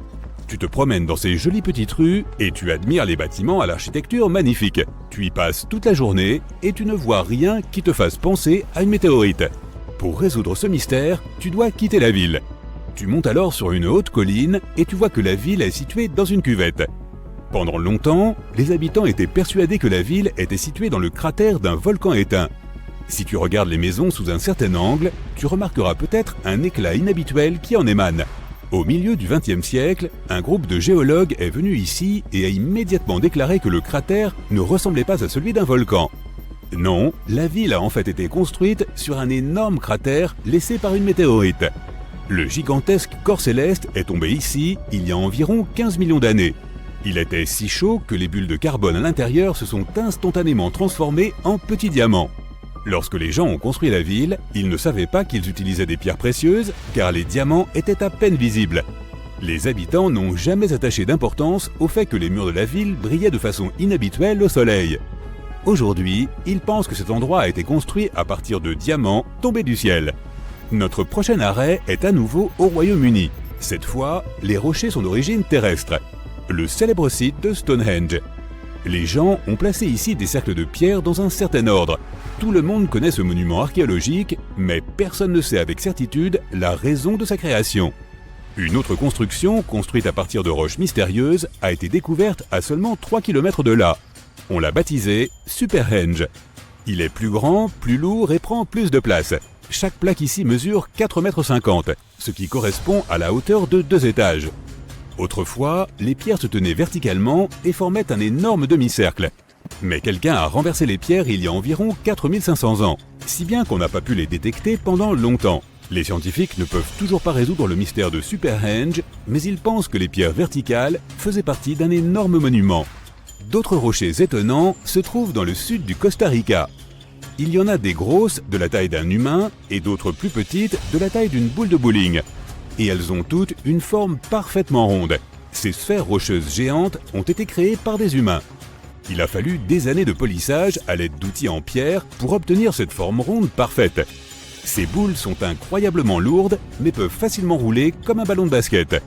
Tu te promènes dans ces jolies petites rues et tu admires les bâtiments à l'architecture magnifique. Tu y passes toute la journée et tu ne vois rien qui te fasse penser à une météorite. Pour résoudre ce mystère, tu dois quitter la ville. Tu montes alors sur une haute colline et tu vois que la ville est située dans une cuvette. Pendant longtemps, les habitants étaient persuadés que la ville était située dans le cratère d'un volcan éteint. Si tu regardes les maisons sous un certain angle, tu remarqueras peut-être un éclat inhabituel qui en émane. Au milieu du XXe siècle, un groupe de géologues est venu ici et a immédiatement déclaré que le cratère ne ressemblait pas à celui d'un volcan. Non, la ville a en fait été construite sur un énorme cratère laissé par une météorite. Le gigantesque corps céleste est tombé ici il y a environ 15 millions d'années. Il était si chaud que les bulles de carbone à l'intérieur se sont instantanément transformées en petits diamants. Lorsque les gens ont construit la ville, ils ne savaient pas qu'ils utilisaient des pierres précieuses, car les diamants étaient à peine visibles. Les habitants n'ont jamais attaché d'importance au fait que les murs de la ville brillaient de façon inhabituelle au soleil. Aujourd'hui, ils pensent que cet endroit a été construit à partir de diamants tombés du ciel. Notre prochain arrêt est à nouveau au Royaume-Uni. Cette fois, les rochers sont d'origine terrestre. Le célèbre site de Stonehenge. Les gens ont placé ici des cercles de pierre dans un certain ordre. Tout le monde connaît ce monument archéologique, mais personne ne sait avec certitude la raison de sa création. Une autre construction, construite à partir de roches mystérieuses, a été découverte à seulement 3 km de là. On l'a baptisé Superhenge. Il est plus grand, plus lourd et prend plus de place. Chaque plaque ici mesure 4,50 m, ce qui correspond à la hauteur de 2 étages. Autrefois, les pierres se tenaient verticalement et formaient un énorme demi-cercle. Mais quelqu'un a renversé les pierres il y a environ 4500 ans, si bien qu'on n'a pas pu les détecter pendant longtemps. Les scientifiques ne peuvent toujours pas résoudre le mystère de Superhenge, mais ils pensent que les pierres verticales faisaient partie d'un énorme monument. D'autres rochers étonnants se trouvent dans le sud du Costa Rica. Il y en a des grosses, de la taille d'un humain, et d'autres plus petites, de la taille d'une boule de bowling. et elles ont toutes une forme parfaitement ronde. Ces sphères rocheuses géantes ont été créées par des humains. Il a fallu des années de polissage à l'aide d'outils en pierre pour obtenir cette forme ronde parfaite. Ces boules sont incroyablement lourdes, mais peuvent facilement rouler comme un ballon de basket.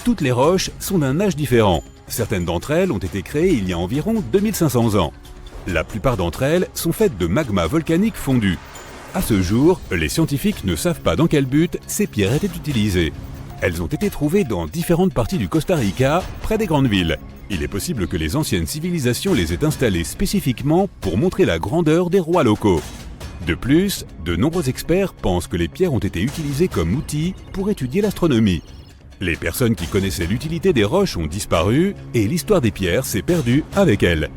Toutes les roches sont d'un âge différent. Certaines d'entre elles ont été créées il y a environ 2500 ans. La plupart d'entre elles sont faites de magma volcanique fondu. À ce jour, les scientifiques ne savent pas dans quel but ces pierres étaient utilisées. Elles ont été trouvées dans différentes parties du Costa Rica, près des grandes villes. Il est possible que les anciennes civilisations les aient installées spécifiquement pour montrer la grandeur des rois locaux. De plus, de nombreux experts pensent que les pierres ont été utilisées comme outils pour étudier l'astronomie. Les personnes qui connaissaient l'utilité des roches ont disparu et l'histoire des pierres s'est perdue avec elles.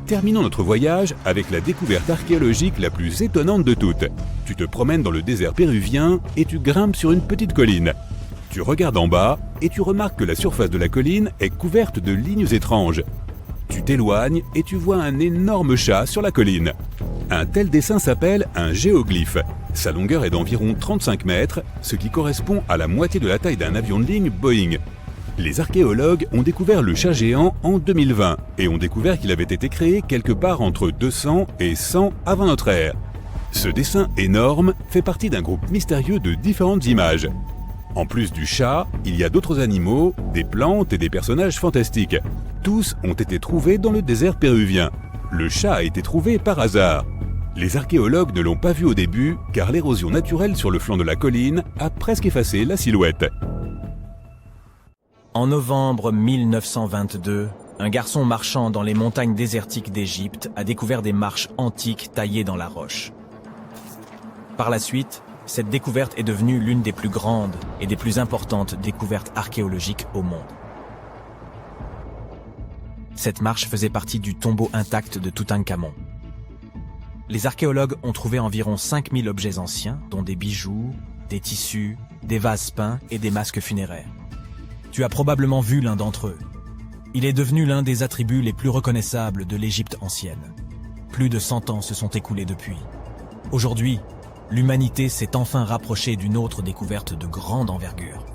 Terminons notre voyage avec la découverte archéologique la plus étonnante de toutes. Tu te promènes dans le désert péruvien et tu grimpes sur une petite colline. Tu regardes en bas et tu remarques que la surface de la colline est couverte de lignes étranges. Tu t'éloignes et tu vois un énorme chat sur la colline. Un tel dessin s'appelle un géoglyphe. Sa longueur est d'environ 35 mètres, ce qui correspond à la moitié de la taille d'un avion de ligne Boeing. Les archéologues ont découvert le chat géant en 2020 et ont découvert qu'il avait été créé quelque part entre 200 et 100 avant notre ère. Ce dessin énorme fait partie d'un groupe mystérieux de différentes images. En plus du chat, il y a d'autres animaux, des plantes et des personnages fantastiques. Tous ont été trouvés dans le désert péruvien. Le chat a été trouvé par hasard. Les archéologues ne l'ont pas vu au début car l'érosion naturelle sur le flanc de la colline a presque effacé la silhouette. En novembre 1922, un garçon marchant dans les montagnes désertiques d'Égypte a découvert des marches antiques taillées dans la roche. Par la suite, cette découverte est devenue l'une des plus grandes et des plus importantes découvertes archéologiques au monde. Cette marche faisait partie du tombeau intact de Toutankhamon. Les archéologues ont trouvé environ 5000 objets anciens, dont des bijoux, des tissus, des vases peints et des masques funéraires. Tu as probablement vu l'un d'entre eux. Il est devenu l'un des attributs les plus reconnaissables de l'Égypte ancienne. Plus de 100 ans se sont écoulés depuis. Aujourd'hui, l'humanité s'est enfin rapprochée d'une autre découverte de grande envergure,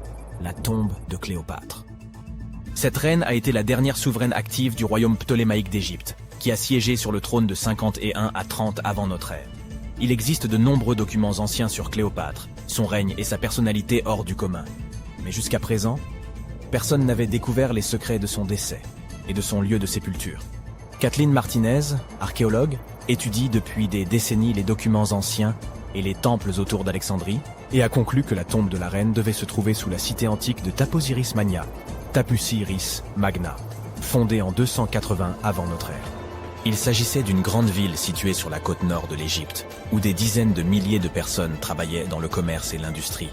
la tombe de Cléopâtre. Cette reine a été la dernière souveraine active du royaume ptolémaïque d'Égypte, qui a siégé sur le trône de 51 à 30 avant notre ère. Il existe de nombreux documents anciens sur Cléopâtre, son règne et sa personnalité hors du commun. Mais jusqu'à présent, personne n'avait découvert les secrets de son décès et de son lieu de sépulture. Kathleen Martinez, archéologue, étudie depuis des décennies les documents anciens et les temples autour d'Alexandrie et a conclu que la tombe de la reine devait se trouver sous la cité antique de Taposiris Magna, Tapusiris Magna, fondée en 280 avant notre ère. Il s'agissait d'une grande ville située sur la côte nord de l'Égypte, où des dizaines de milliers de personnes travaillaient dans le commerce et l'industrie.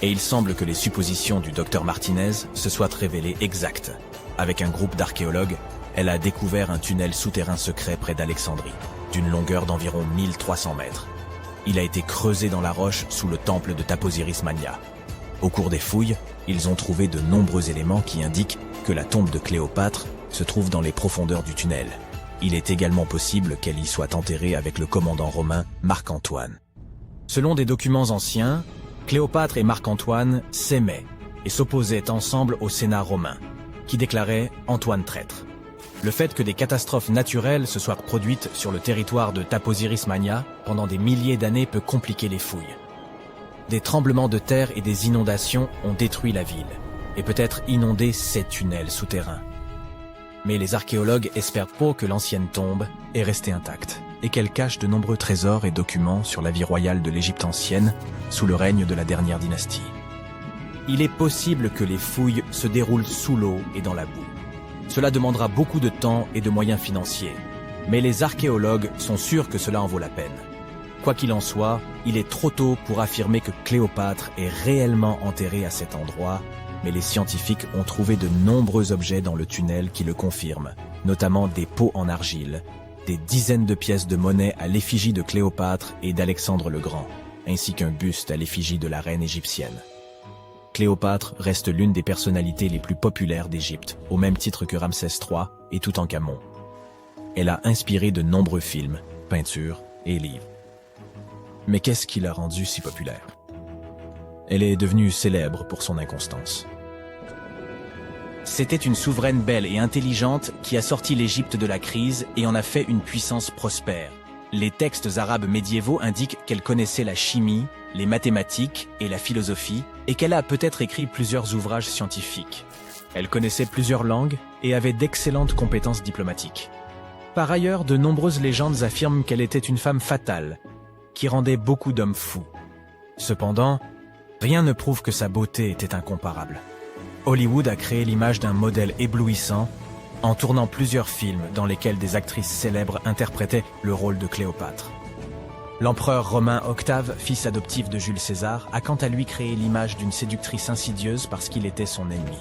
Et il semble que les suppositions du docteur Martinez se soient révélées exactes. Avec un groupe d'archéologues, elle a découvert un tunnel souterrain secret près d'Alexandrie, d'une longueur d'environ 1300 mètres. Il a été creusé dans la roche sous le temple de Taposiris Magna. Au cours des fouilles, ils ont trouvé de nombreux éléments qui indiquent que la tombe de Cléopâtre se trouve dans les profondeurs du tunnel. Il est également possible qu'elle y soit enterrée avec le commandant romain Marc-Antoine. Selon des documents anciens, Cléopâtre et Marc-Antoine s'aimaient et s'opposaient ensemble au Sénat romain, qui déclarait Antoine traître. Le fait que des catastrophes naturelles se soient produites sur le territoire de Taposiris Magna pendant des milliers d'années peut compliquer les fouilles. Des tremblements de terre et des inondations ont détruit la ville, et peut-être inondé ces tunnels souterrains. Mais les archéologues espèrent peu que l'ancienne tombe est restée intacte, et qu'elle cache de nombreux trésors et documents sur la vie royale de l'Égypte ancienne, sous le règne de la dernière dynastie. Il est possible que les fouilles se déroulent sous l'eau et dans la boue. Cela demandera beaucoup de temps et de moyens financiers, mais les archéologues sont sûrs que cela en vaut la peine. Quoi qu'il en soit, il est trop tôt pour affirmer que Cléopâtre est réellement enterrée à cet endroit, mais les scientifiques ont trouvé de nombreux objets dans le tunnel qui le confirment, notamment des pots en argile, des dizaines de pièces de monnaie à l'effigie de Cléopâtre et d'Alexandre le Grand, ainsi qu'un buste à l'effigie de la reine égyptienne. Cléopâtre reste l'une des personnalités les plus populaires d'Égypte, au même titre que Ramsès III et Toutankhamon. Elle a inspiré de nombreux films, peintures et livres. Mais qu'est-ce qui l'a rendue si populaire? Elle est devenue célèbre pour son inconstance. C'était une souveraine belle et intelligente qui a sorti l'Égypte de la crise et en a fait une puissance prospère. Les textes arabes médiévaux indiquent qu'elle connaissait la chimie, les mathématiques et la philosophie, et qu'elle a peut-être écrit plusieurs ouvrages scientifiques. Elle connaissait plusieurs langues et avait d'excellentes compétences diplomatiques. Par ailleurs, de nombreuses légendes affirment qu'elle était une femme fatale, qui rendait beaucoup d'hommes fous. Cependant, rien ne prouve que sa beauté était incomparable. Hollywood a créé l'image d'un modèle éblouissant en tournant plusieurs films dans lesquels des actrices célèbres interprétaient le rôle de Cléopâtre. L'empereur romain Octave, fils adoptif de Jules César, a quant à lui créé l'image d'une séductrice insidieuse parce qu'il était son ennemi.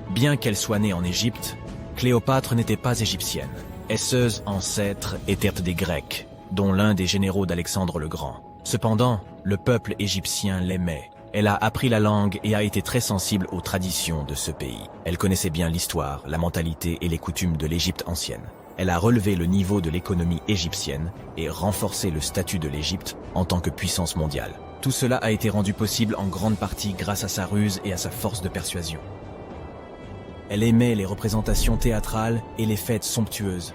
Bien qu'elle soit née en Égypte, Cléopâtre n'était pas égyptienne. Ses ancêtres étaient des Grecs, dont l'un des généraux d'Alexandre le Grand. Cependant, le peuple égyptien l'aimait. Elle a appris la langue et a été très sensible aux traditions de ce pays. Elle connaissait bien l'histoire, la mentalité et les coutumes de l'Égypte ancienne. Elle a relevé le niveau de l'économie égyptienne et renforcé le statut de l'Égypte en tant que puissance mondiale. Tout cela a été rendu possible en grande partie grâce à sa ruse et à sa force de persuasion. Elle aimait les représentations théâtrales et les fêtes somptueuses.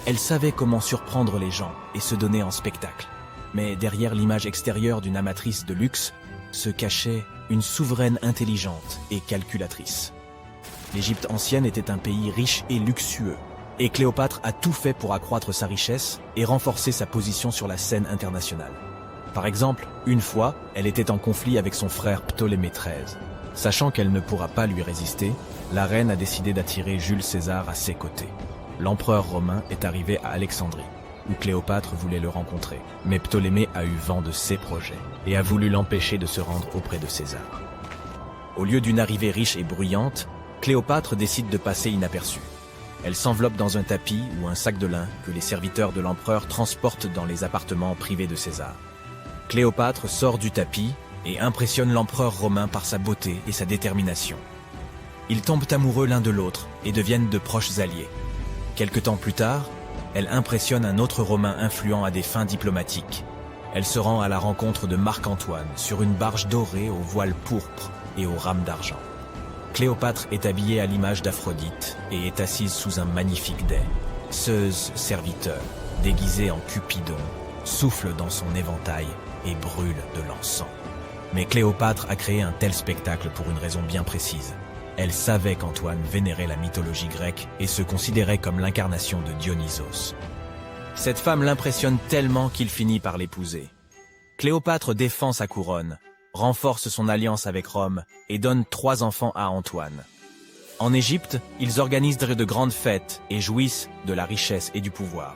Elle savait comment surprendre les gens et se donner en spectacle. Mais derrière l'image extérieure d'une amatrice de luxe, se cachait une souveraine intelligente et calculatrice. L'Égypte ancienne était un pays riche et luxueux, et Cléopâtre a tout fait pour accroître sa richesse et renforcer sa position sur la scène internationale. Par exemple, une fois, elle était en conflit avec son frère Ptolémée XIII. Sachant qu'elle ne pourra pas lui résister, la reine a décidé d'attirer Jules César à ses côtés. L'empereur romain est arrivé à Alexandrie, où Cléopâtre voulait le rencontrer. Mais Ptolémée a eu vent de ses projets et a voulu l'empêcher de se rendre auprès de César. Au lieu d'une arrivée riche et bruyante, Cléopâtre décide de passer inaperçue. Elle s'enveloppe dans un tapis ou un sac de lin que les serviteurs de l'empereur transportent dans les appartements privés de César. Cléopâtre sort du tapis et impressionne l'empereur romain par sa beauté et sa détermination. Ils tombent amoureux l'un de l'autre et deviennent de proches alliés. Quelque temps plus tard, elle impressionne un autre Romain influent à des fins diplomatiques. Elle se rend à la rencontre de Marc-Antoine sur une barge dorée au voile pourpre et aux rames d'argent. Cléopâtre est habillée à l'image d'Aphrodite et est assise sous un magnifique dais. Zeus, serviteur, déguisé en Cupidon, souffle dans son éventail et brûle de l'encens. Mais Cléopâtre a créé un tel spectacle pour une raison bien précise. Elle savait qu'Antoine vénérait la mythologie grecque et se considérait comme l'incarnation de Dionysos. Cette femme l'impressionne tellement qu'il finit par l'épouser. Cléopâtre défend sa couronne, renforce son alliance avec Rome et donne 3 enfants à Antoine. En Égypte, ils organisent de grandes fêtes et jouissent de la richesse et du pouvoir.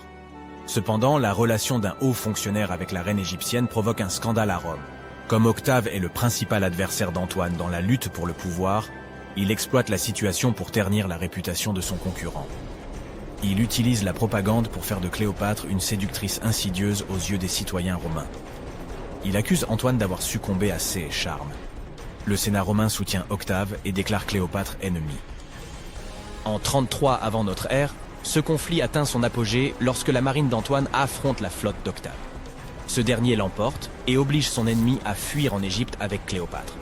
Cependant, la relation d'un haut fonctionnaire avec la reine égyptienne provoque un scandale à Rome. Comme Octave est le principal adversaire d'Antoine dans la lutte pour le pouvoir, il exploite la situation pour ternir la réputation de son concurrent. Il utilise la propagande pour faire de Cléopâtre une séductrice insidieuse aux yeux des citoyens romains. Il accuse Antoine d'avoir succombé à ses charmes. Le Sénat romain soutient Octave et déclare Cléopâtre ennemie. En 33 avant notre ère, ce conflit atteint son apogée lorsque la marine d'Antoine affronte la flotte d'Octave. Ce dernier l'emporte et oblige son ennemi à fuir en Égypte avec Cléopâtre.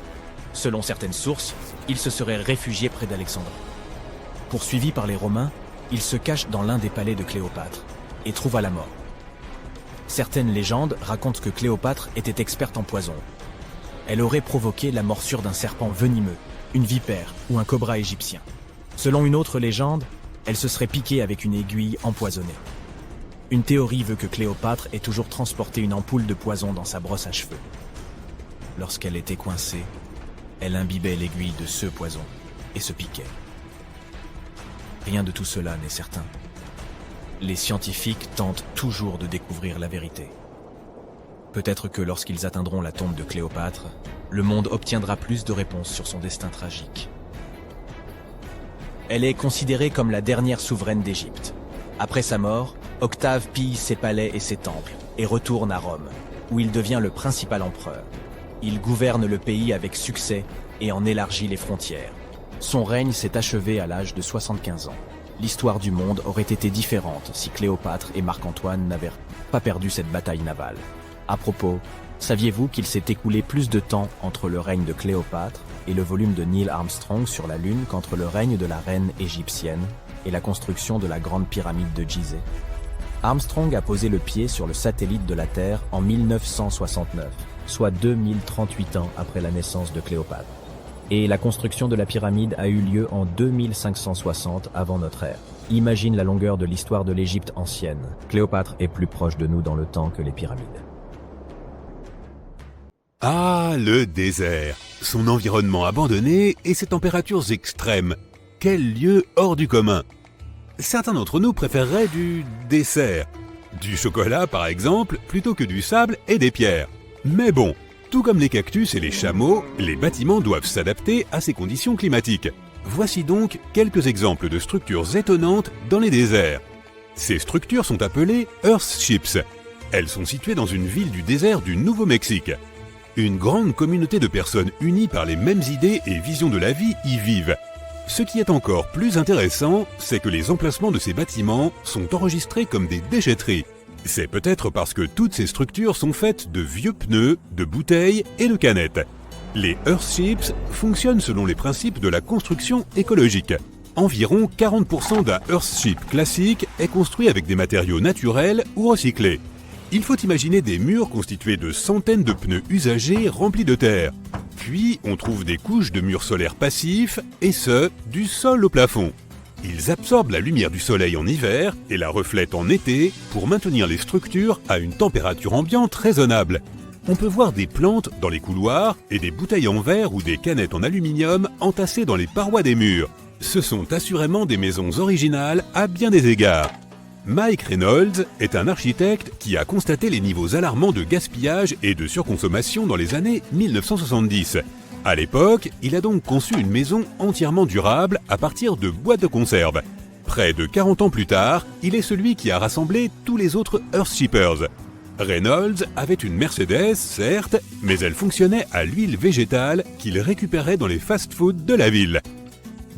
Selon certaines sources, il se serait réfugié près d'Alexandrie. Poursuivi par les Romains, il se cache dans l'un des palais de Cléopâtre et trouva la mort. Certaines légendes racontent que Cléopâtre était experte en poison. Elle aurait provoqué la morsure d'un serpent venimeux, une vipère ou un cobra égyptien. Selon une autre légende, elle se serait piquée avec une aiguille empoisonnée. Une théorie veut que Cléopâtre ait toujours transporté une ampoule de poison dans sa brosse à cheveux. Lorsqu'elle était coincée, elle imbibait l'aiguille de ce poison et se piquait. Rien de tout cela n'est certain. Les scientifiques tentent toujours de découvrir la vérité. Peut-être que lorsqu'ils atteindront la tombe de Cléopâtre, le monde obtiendra plus de réponses sur son destin tragique. Elle est considérée comme la dernière souveraine d'Égypte. Après sa mort, Octave pille ses palais et ses temples et retourne à Rome, où il devient le principal empereur. Il gouverne le pays avec succès et en élargit les frontières. Son règne s'est achevé à l'âge de 75 ans. L'histoire du monde aurait été différente si Cléopâtre et Marc-Antoine n'avaient pas perdu cette bataille navale. À propos, Saviez-vous qu'il s'est écoulé plus de temps entre le règne de Cléopâtre et le volume de Neil Armstrong sur la Lune qu'entre le règne de la reine égyptienne et la construction de la grande pyramide de Gizeh? Armstrong a posé le pied sur le satellite de la Terre en 1969, soit 2038 ans après la naissance de Cléopâtre. Et la construction de la pyramide a eu lieu en 2560 avant notre ère. Imagine la longueur de l'histoire de l'Égypte ancienne. Cléopâtre est plus proche de nous dans le temps que les pyramides. Ah, le désert, son environnement abandonné et ses températures extrêmes. Quel lieu hors du commun! Certains d'entre nous préféreraient du dessert. Du chocolat, par exemple, plutôt que du sable et des pierres. Mais bon, tout comme les cactus et les chameaux, les bâtiments doivent s'adapter à ces conditions climatiques. Voici donc quelques exemples de structures étonnantes dans les déserts. Ces structures sont appelées Earthships. Elles sont situées dans une ville du désert du Nouveau-Mexique. Une grande communauté de personnes unies par les mêmes idées et visions de la vie y vivent. Ce qui est encore plus intéressant, c'est que les emplacements de ces bâtiments sont enregistrés comme des déchetteries. C'est peut-être parce que toutes ces structures sont faites de vieux pneus, de bouteilles et de canettes. Les Earthships fonctionnent selon les principes de la construction écologique. Environ 40% d'un Earthship classique est construit avec des matériaux naturels ou recyclés. Il faut imaginer des murs constitués de centaines de pneus usagés remplis de terre. Puis, on trouve des couches de murs solaires passifs, et ce, du sol au plafond. Ils absorbent la lumière du soleil en hiver et la reflètent en été pour maintenir les structures à une température ambiante raisonnable. On peut voir des plantes dans les couloirs et des bouteilles en verre ou des canettes en aluminium entassées dans les parois des murs. Ce sont assurément des maisons originales à bien des égards. Mike Reynolds est un architecte qui a constaté les niveaux alarmants de gaspillage et de surconsommation dans les années 1970. À l'époque, il a donc conçu une maison entièrement durable à partir de boîtes de conserve. Près de 40 ans plus tard, il est celui qui a rassemblé tous les autres Earthshippers. Reynolds avait une Mercedes, certes, mais elle fonctionnait à l'huile végétale qu'il récupérait dans les fast-foods de la ville.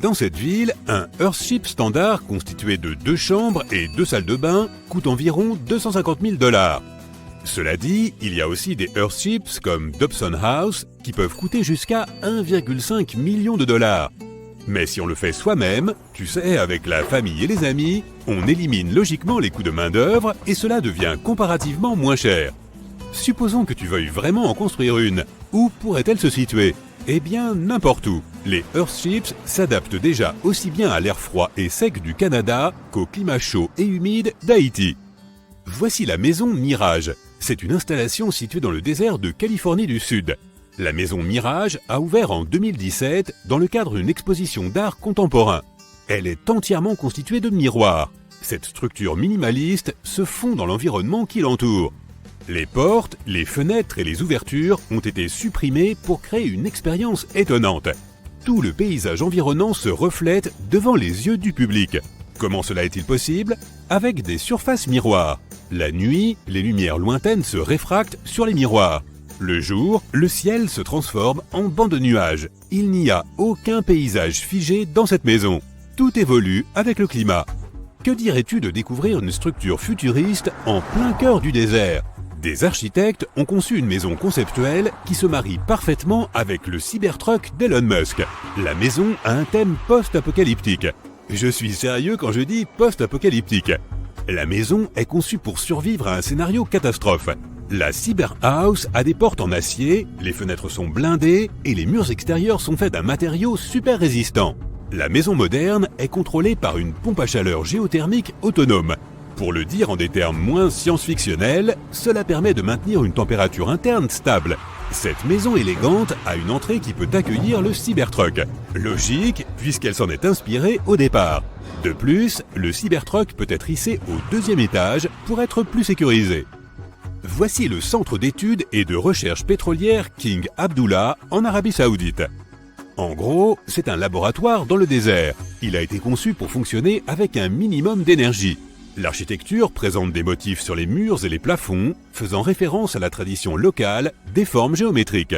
Dans cette ville, un Earthship standard constitué de 2 chambres et 2 salles de bain coûte environ 250 000 $. Cela dit, il y a aussi des Earthships comme Dobson House qui peuvent coûter jusqu'à 1,5 million de $. Mais si on le fait soi-même, tu sais, avec la famille et les amis, on élimine logiquement les coûts de main-d'œuvre et cela devient comparativement moins cher. Supposons que tu veuilles vraiment en construire une. Où pourrait-elle se situer ? Eh bien, n'importe où. Les Earthships s'adaptent déjà aussi bien à l'air froid et sec du Canada qu'au climat chaud et humide d'Haïti. Voici la maison Mirage. C'est une installation située dans le désert de Californie du Sud. La maison Mirage a ouvert en 2017 dans le cadre d'une exposition d'art contemporain. Elle est entièrement constituée de miroirs. Cette structure minimaliste se fond dans l'environnement qui l'entoure. Les portes, les fenêtres et les ouvertures ont été supprimées pour créer une expérience étonnante. Tout le paysage environnant se reflète devant les yeux du public. Comment cela est-il possible ? Avec des surfaces miroirs. La nuit, les lumières lointaines se réfractent sur les miroirs. Le jour, le ciel se transforme en banc de nuages. Il n'y a aucun paysage figé dans cette maison. Tout évolue avec le climat. Que dirais-tu de découvrir une structure futuriste en plein cœur du désert ? Des architectes ont conçu une maison conceptuelle qui se marie parfaitement avec le Cybertruck d'Elon Musk. La maison a un thème post-apocalyptique. Je suis sérieux quand je dis post-apocalyptique. La maison est conçue pour survivre à un scénario catastrophe. La Cyber House a des portes en acier, les fenêtres sont blindées et les murs extérieurs sont faits d'un matériau super résistant. La maison moderne est contrôlée par une pompe à chaleur géothermique autonome. Pour le dire en des termes moins science-fictionnels, cela permet de maintenir une température interne stable. Cette maison élégante a une entrée qui peut accueillir le Cybertruck. Logique, puisqu'elle s'en est inspirée au départ. De plus, le Cybertruck peut être hissé au 2e étage pour être plus sécurisé. Voici le centre d'études et de recherche pétrolière King Abdullah en Arabie Saoudite. En gros, c'est un laboratoire dans le désert. Il a été conçu pour fonctionner avec un minimum d'énergie. L'architecture présente des motifs sur les murs et les plafonds, faisant référence à la tradition locale des formes géométriques.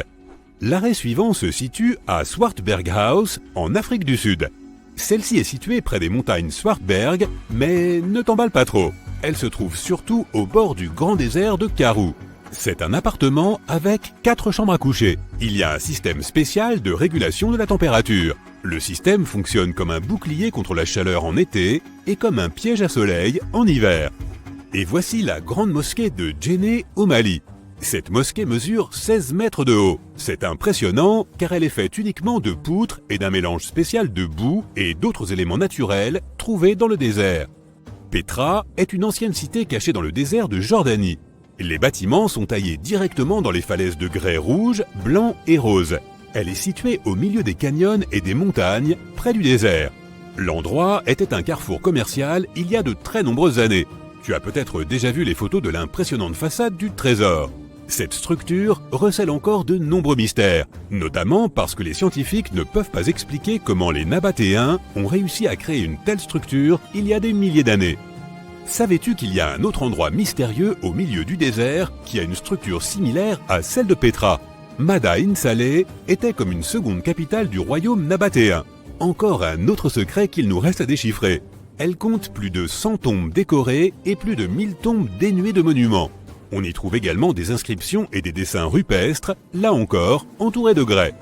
L'arrêt suivant se situe à Swartberg House, en Afrique du Sud. Celle-ci est située près des montagnes Swartberg, mais ne t'emballe pas trop. Elle se trouve surtout au bord du grand désert de Karoo. C'est un appartement avec 4 chambres à coucher. Il y a un système spécial de régulation de la température. Le système fonctionne comme un bouclier contre la chaleur en été et comme un piège à soleil en hiver. Et voici la grande mosquée de Djenné au Mali. Cette mosquée mesure 16 mètres de haut. C'est impressionnant car elle est faite uniquement de poutres et d'un mélange spécial de boue et d'autres éléments naturels trouvés dans le désert. Petra est une ancienne cité cachée dans le désert de Jordanie. Les bâtiments sont taillés directement dans les falaises de grès rouge, blanc et rose. Elle est située au milieu des canyons et des montagnes, près du désert. L'endroit était un carrefour commercial il y a de très nombreuses années. Tu as peut-être déjà vu les photos de l'impressionnante façade du trésor. Cette structure recèle encore de nombreux mystères, notamment parce que les scientifiques ne peuvent pas expliquer comment les Nabatéens ont réussi à créer une telle structure il y a des milliers d'années. Savais-tu qu'il y a un autre endroit mystérieux au milieu du désert qui a une structure similaire à celle de Petra? Madain Saleh était comme une seconde capitale du royaume nabatéen. Encore un autre secret qu'il nous reste à déchiffrer. Elle compte plus de 100 tombes décorées et plus de 1000 tombes dénuées de monuments. On y trouve également des inscriptions et des dessins rupestres, là encore entourés de grès.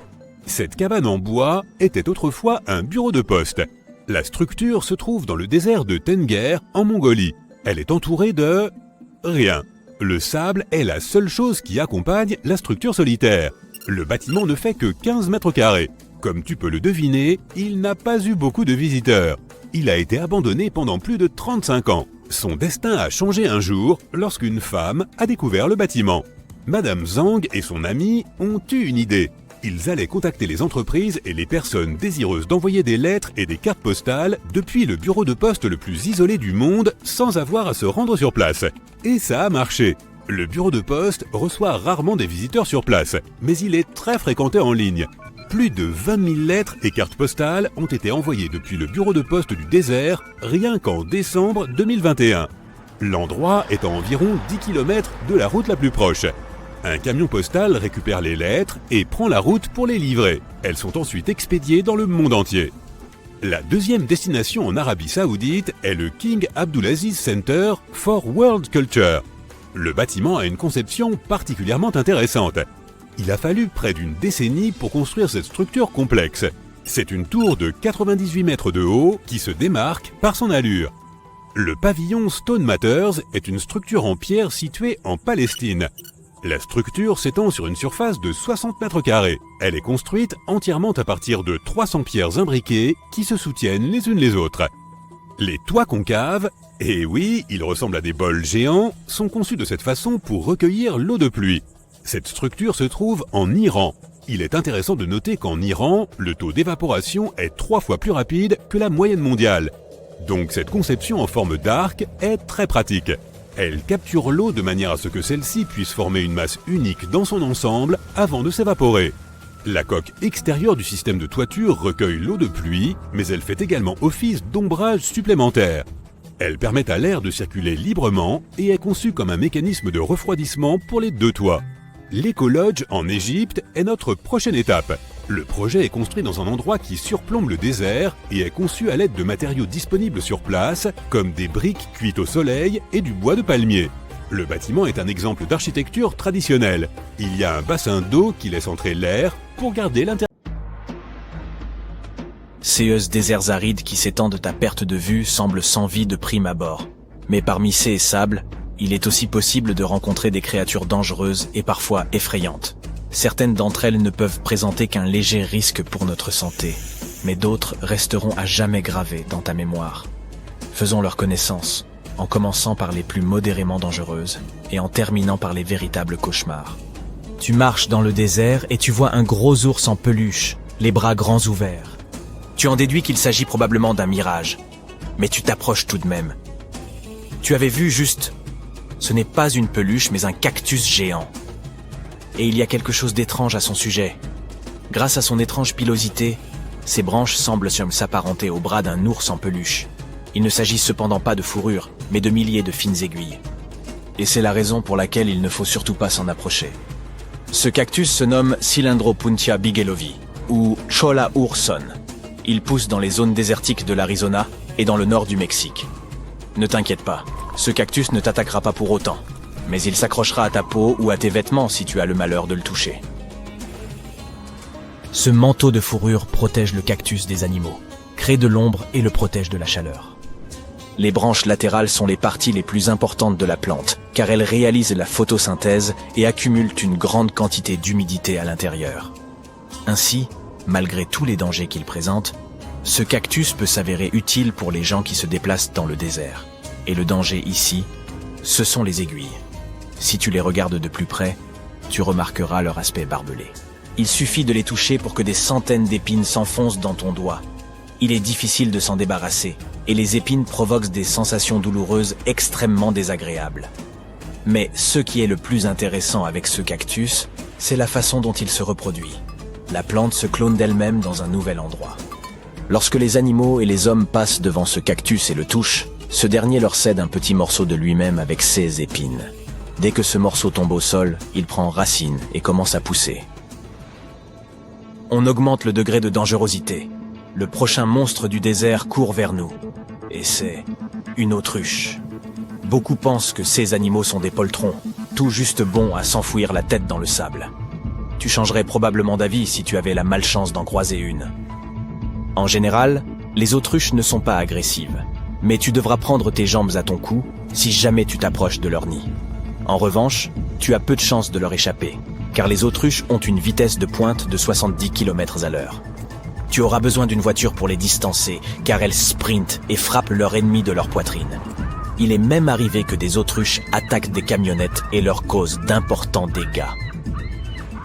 Cette cabane en bois était autrefois un bureau de poste. La structure se trouve dans le désert de Tenger, en Mongolie. Elle est entourée de... rien. Le sable est la seule chose qui accompagne la structure solitaire. Le bâtiment ne fait que 15 mètres carrés. Comme tu peux le deviner, il n'a pas eu beaucoup de visiteurs. Il a été abandonné pendant plus de 35 ans. Son destin a changé un jour lorsqu'une femme a découvert le bâtiment. Madame Zhang et son ami ont eu une idée. Ils allaient contacter les entreprises et les personnes désireuses d'envoyer des lettres et des cartes postales depuis le bureau de poste le plus isolé du monde sans avoir à se rendre sur place. Et ça a marché. Le bureau de poste reçoit rarement des visiteurs sur place, mais il est très fréquenté en ligne. Plus de 20 000 lettres et cartes postales ont été envoyées depuis le bureau de poste du désert rien qu'en décembre 2021. L'endroit est à environ 10 km de la route la plus proche. Un camion postal récupère les lettres et prend la route pour les livrer. Elles sont ensuite expédiées dans le monde entier. La deuxième destination en Arabie Saoudite est le King Abdulaziz Center for World Culture. Le bâtiment a une conception particulièrement intéressante. Il a fallu près d'une décennie pour construire cette structure complexe. C'est une tour de 98 mètres de haut qui se démarque par son allure. Le pavillon Stone Matters est une structure en pierre située en Palestine. La structure s'étend sur une surface de 60 mètres carrés. Elle est construite entièrement à partir de 300 pierres imbriquées qui se soutiennent les unes les autres. Les toits concaves, et oui, ils ressemblent à des bols géants, sont conçus de cette façon pour recueillir l'eau de pluie. Cette structure se trouve en Iran. Il est intéressant de noter qu'en Iran, le taux d'évaporation est 3 fois plus rapide que la moyenne mondiale. Donc cette conception en forme d'arc est très pratique. Elle capture l'eau de manière à ce que celle-ci puisse former une masse unique dans son ensemble avant de s'évaporer. La coque extérieure du système de toiture recueille l'eau de pluie, mais elle fait également office d'ombrage supplémentaire. Elle permet à l'air de circuler librement et est conçue comme un mécanisme de refroidissement pour les deux toits. L'Eco-Lodge en Égypte est notre prochaine étape. Le projet est construit dans un endroit qui surplombe le désert et est conçu à l'aide de matériaux disponibles sur place, comme des briques cuites au soleil et du bois de palmier. Le bâtiment est un exemple d'architecture traditionnelle. Il y a un bassin d'eau qui laisse entrer l'air pour garder l'intérieur. Ces déserts arides qui s'étendent à perte de vue semblent sans vie de prime abord. Mais parmi ces sables, il est aussi possible de rencontrer des créatures dangereuses et parfois effrayantes. Certaines d'entre elles ne peuvent présenter qu'un léger risque pour notre santé, mais d'autres resteront à jamais gravées dans ta mémoire. Faisons leur connaissance, en commençant par les plus modérément dangereuses et en terminant par les véritables cauchemars. Tu marches dans le désert et tu vois un gros ours en peluche, les bras grands ouverts. Tu en déduis qu'il s'agit probablement d'un mirage, mais tu t'approches tout de même. Tu avais vu juste... Ce n'est pas une peluche, mais un cactus géant. Et il y a quelque chose d'étrange à son sujet. Grâce à son étrange pilosité, ses branches semblent s'apparenter aux bras d'un ours en peluche. Il ne s'agit cependant pas de fourrure, mais de milliers de fines aiguilles. Et c'est la raison pour laquelle il ne faut surtout pas s'en approcher. Ce cactus se nomme Cylindropuntia bigelovi, ou Cholla urson. Il pousse dans les zones désertiques de l'Arizona et dans le nord du Mexique. Ne t'inquiète pas, ce cactus ne t'attaquera pas pour autant. mais il s'accrochera à ta peau ou à tes vêtements si tu as le malheur de le toucher. Ce manteau de fourrure protège le cactus des animaux, crée de l'ombre et le protège de la chaleur. Les branches latérales sont les parties les plus importantes de la plante, car elles réalisent la photosynthèse et accumulent une grande quantité d'humidité à l'intérieur. Ainsi, malgré tous les dangers qu'il présente, ce cactus peut s'avérer utile pour les gens qui se déplacent dans le désert. Et le danger ici, ce sont les aiguilles. Si tu les regardes de plus près, tu remarqueras leur aspect barbelé. Il suffit de les toucher pour que des centaines d'épines s'enfoncent dans ton doigt. Il est difficile de s'en débarrasser, et les épines provoquent des sensations douloureuses extrêmement désagréables. Mais ce qui est le plus intéressant avec ce cactus, c'est la façon dont il se reproduit. La plante se clone d'elle-même dans un nouvel endroit. Lorsque les animaux et les hommes passent devant ce cactus et le touchent, ce dernier leur cède un petit morceau de lui-même avec ses épines. Dès que ce morceau tombe au sol, il prend racine et commence à pousser. On augmente le degré de dangerosité. Le prochain monstre du désert court vers nous. Et c'est une autruche. Beaucoup pensent que ces animaux sont des poltrons, tout juste bons à s'enfouir la tête dans le sable. Tu changerais probablement d'avis si tu avais la malchance d'en croiser une. En général, les autruches ne sont pas agressives, mais tu devras prendre tes jambes à ton cou si jamais tu t'approches de leur nid. En revanche, tu as peu de chances de leur échapper, car les autruches ont une vitesse de pointe de 70 km/h. Tu auras besoin d'une voiture pour les distancer, car elles sprintent et frappent leur ennemi de leur poitrine. Il est même arrivé que des autruches attaquent des camionnettes et leur causent d'importants dégâts.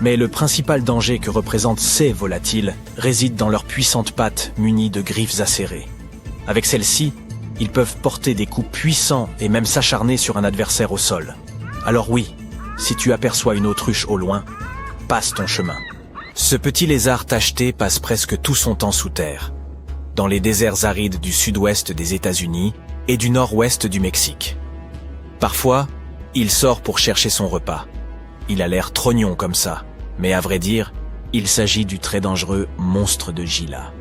Mais le principal danger que représentent ces volatiles réside dans leurs puissantes pattes munies de griffes acérées. Avec celles-ci, ils peuvent porter des coups puissants et même s'acharner sur un adversaire au sol. Alors oui, si tu aperçois une autruche au loin, passe ton chemin. Ce petit lézard tacheté passe presque tout son temps sous terre, dans les déserts arides du sud-ouest des États-Unis et du nord-ouest du Mexique. Parfois, il sort pour chercher son repas. Il a l'air trognon comme ça, mais à vrai dire, il s'agit du très dangereux monstre de Gila.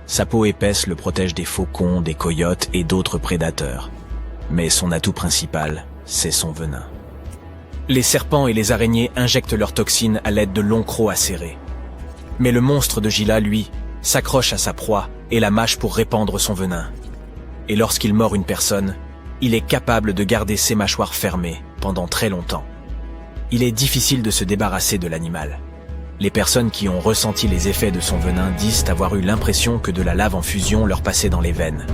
Sa peau épaisse le protège des faucons, des coyotes et d'autres prédateurs. Mais son atout principal, c'est son venin. Les serpents et les araignées injectent leurs toxines à l'aide de longs crocs acérés. Mais le monstre de Gila, lui, s'accroche à sa proie et la mâche pour répandre son venin. Et lorsqu'il mord une personne, il est capable de garder ses mâchoires fermées pendant très longtemps. Il est difficile de se débarrasser de l'animal. Les personnes qui ont ressenti les effets de son venin disent avoir eu l'impression que de la lave en fusion leur passait dans les veines.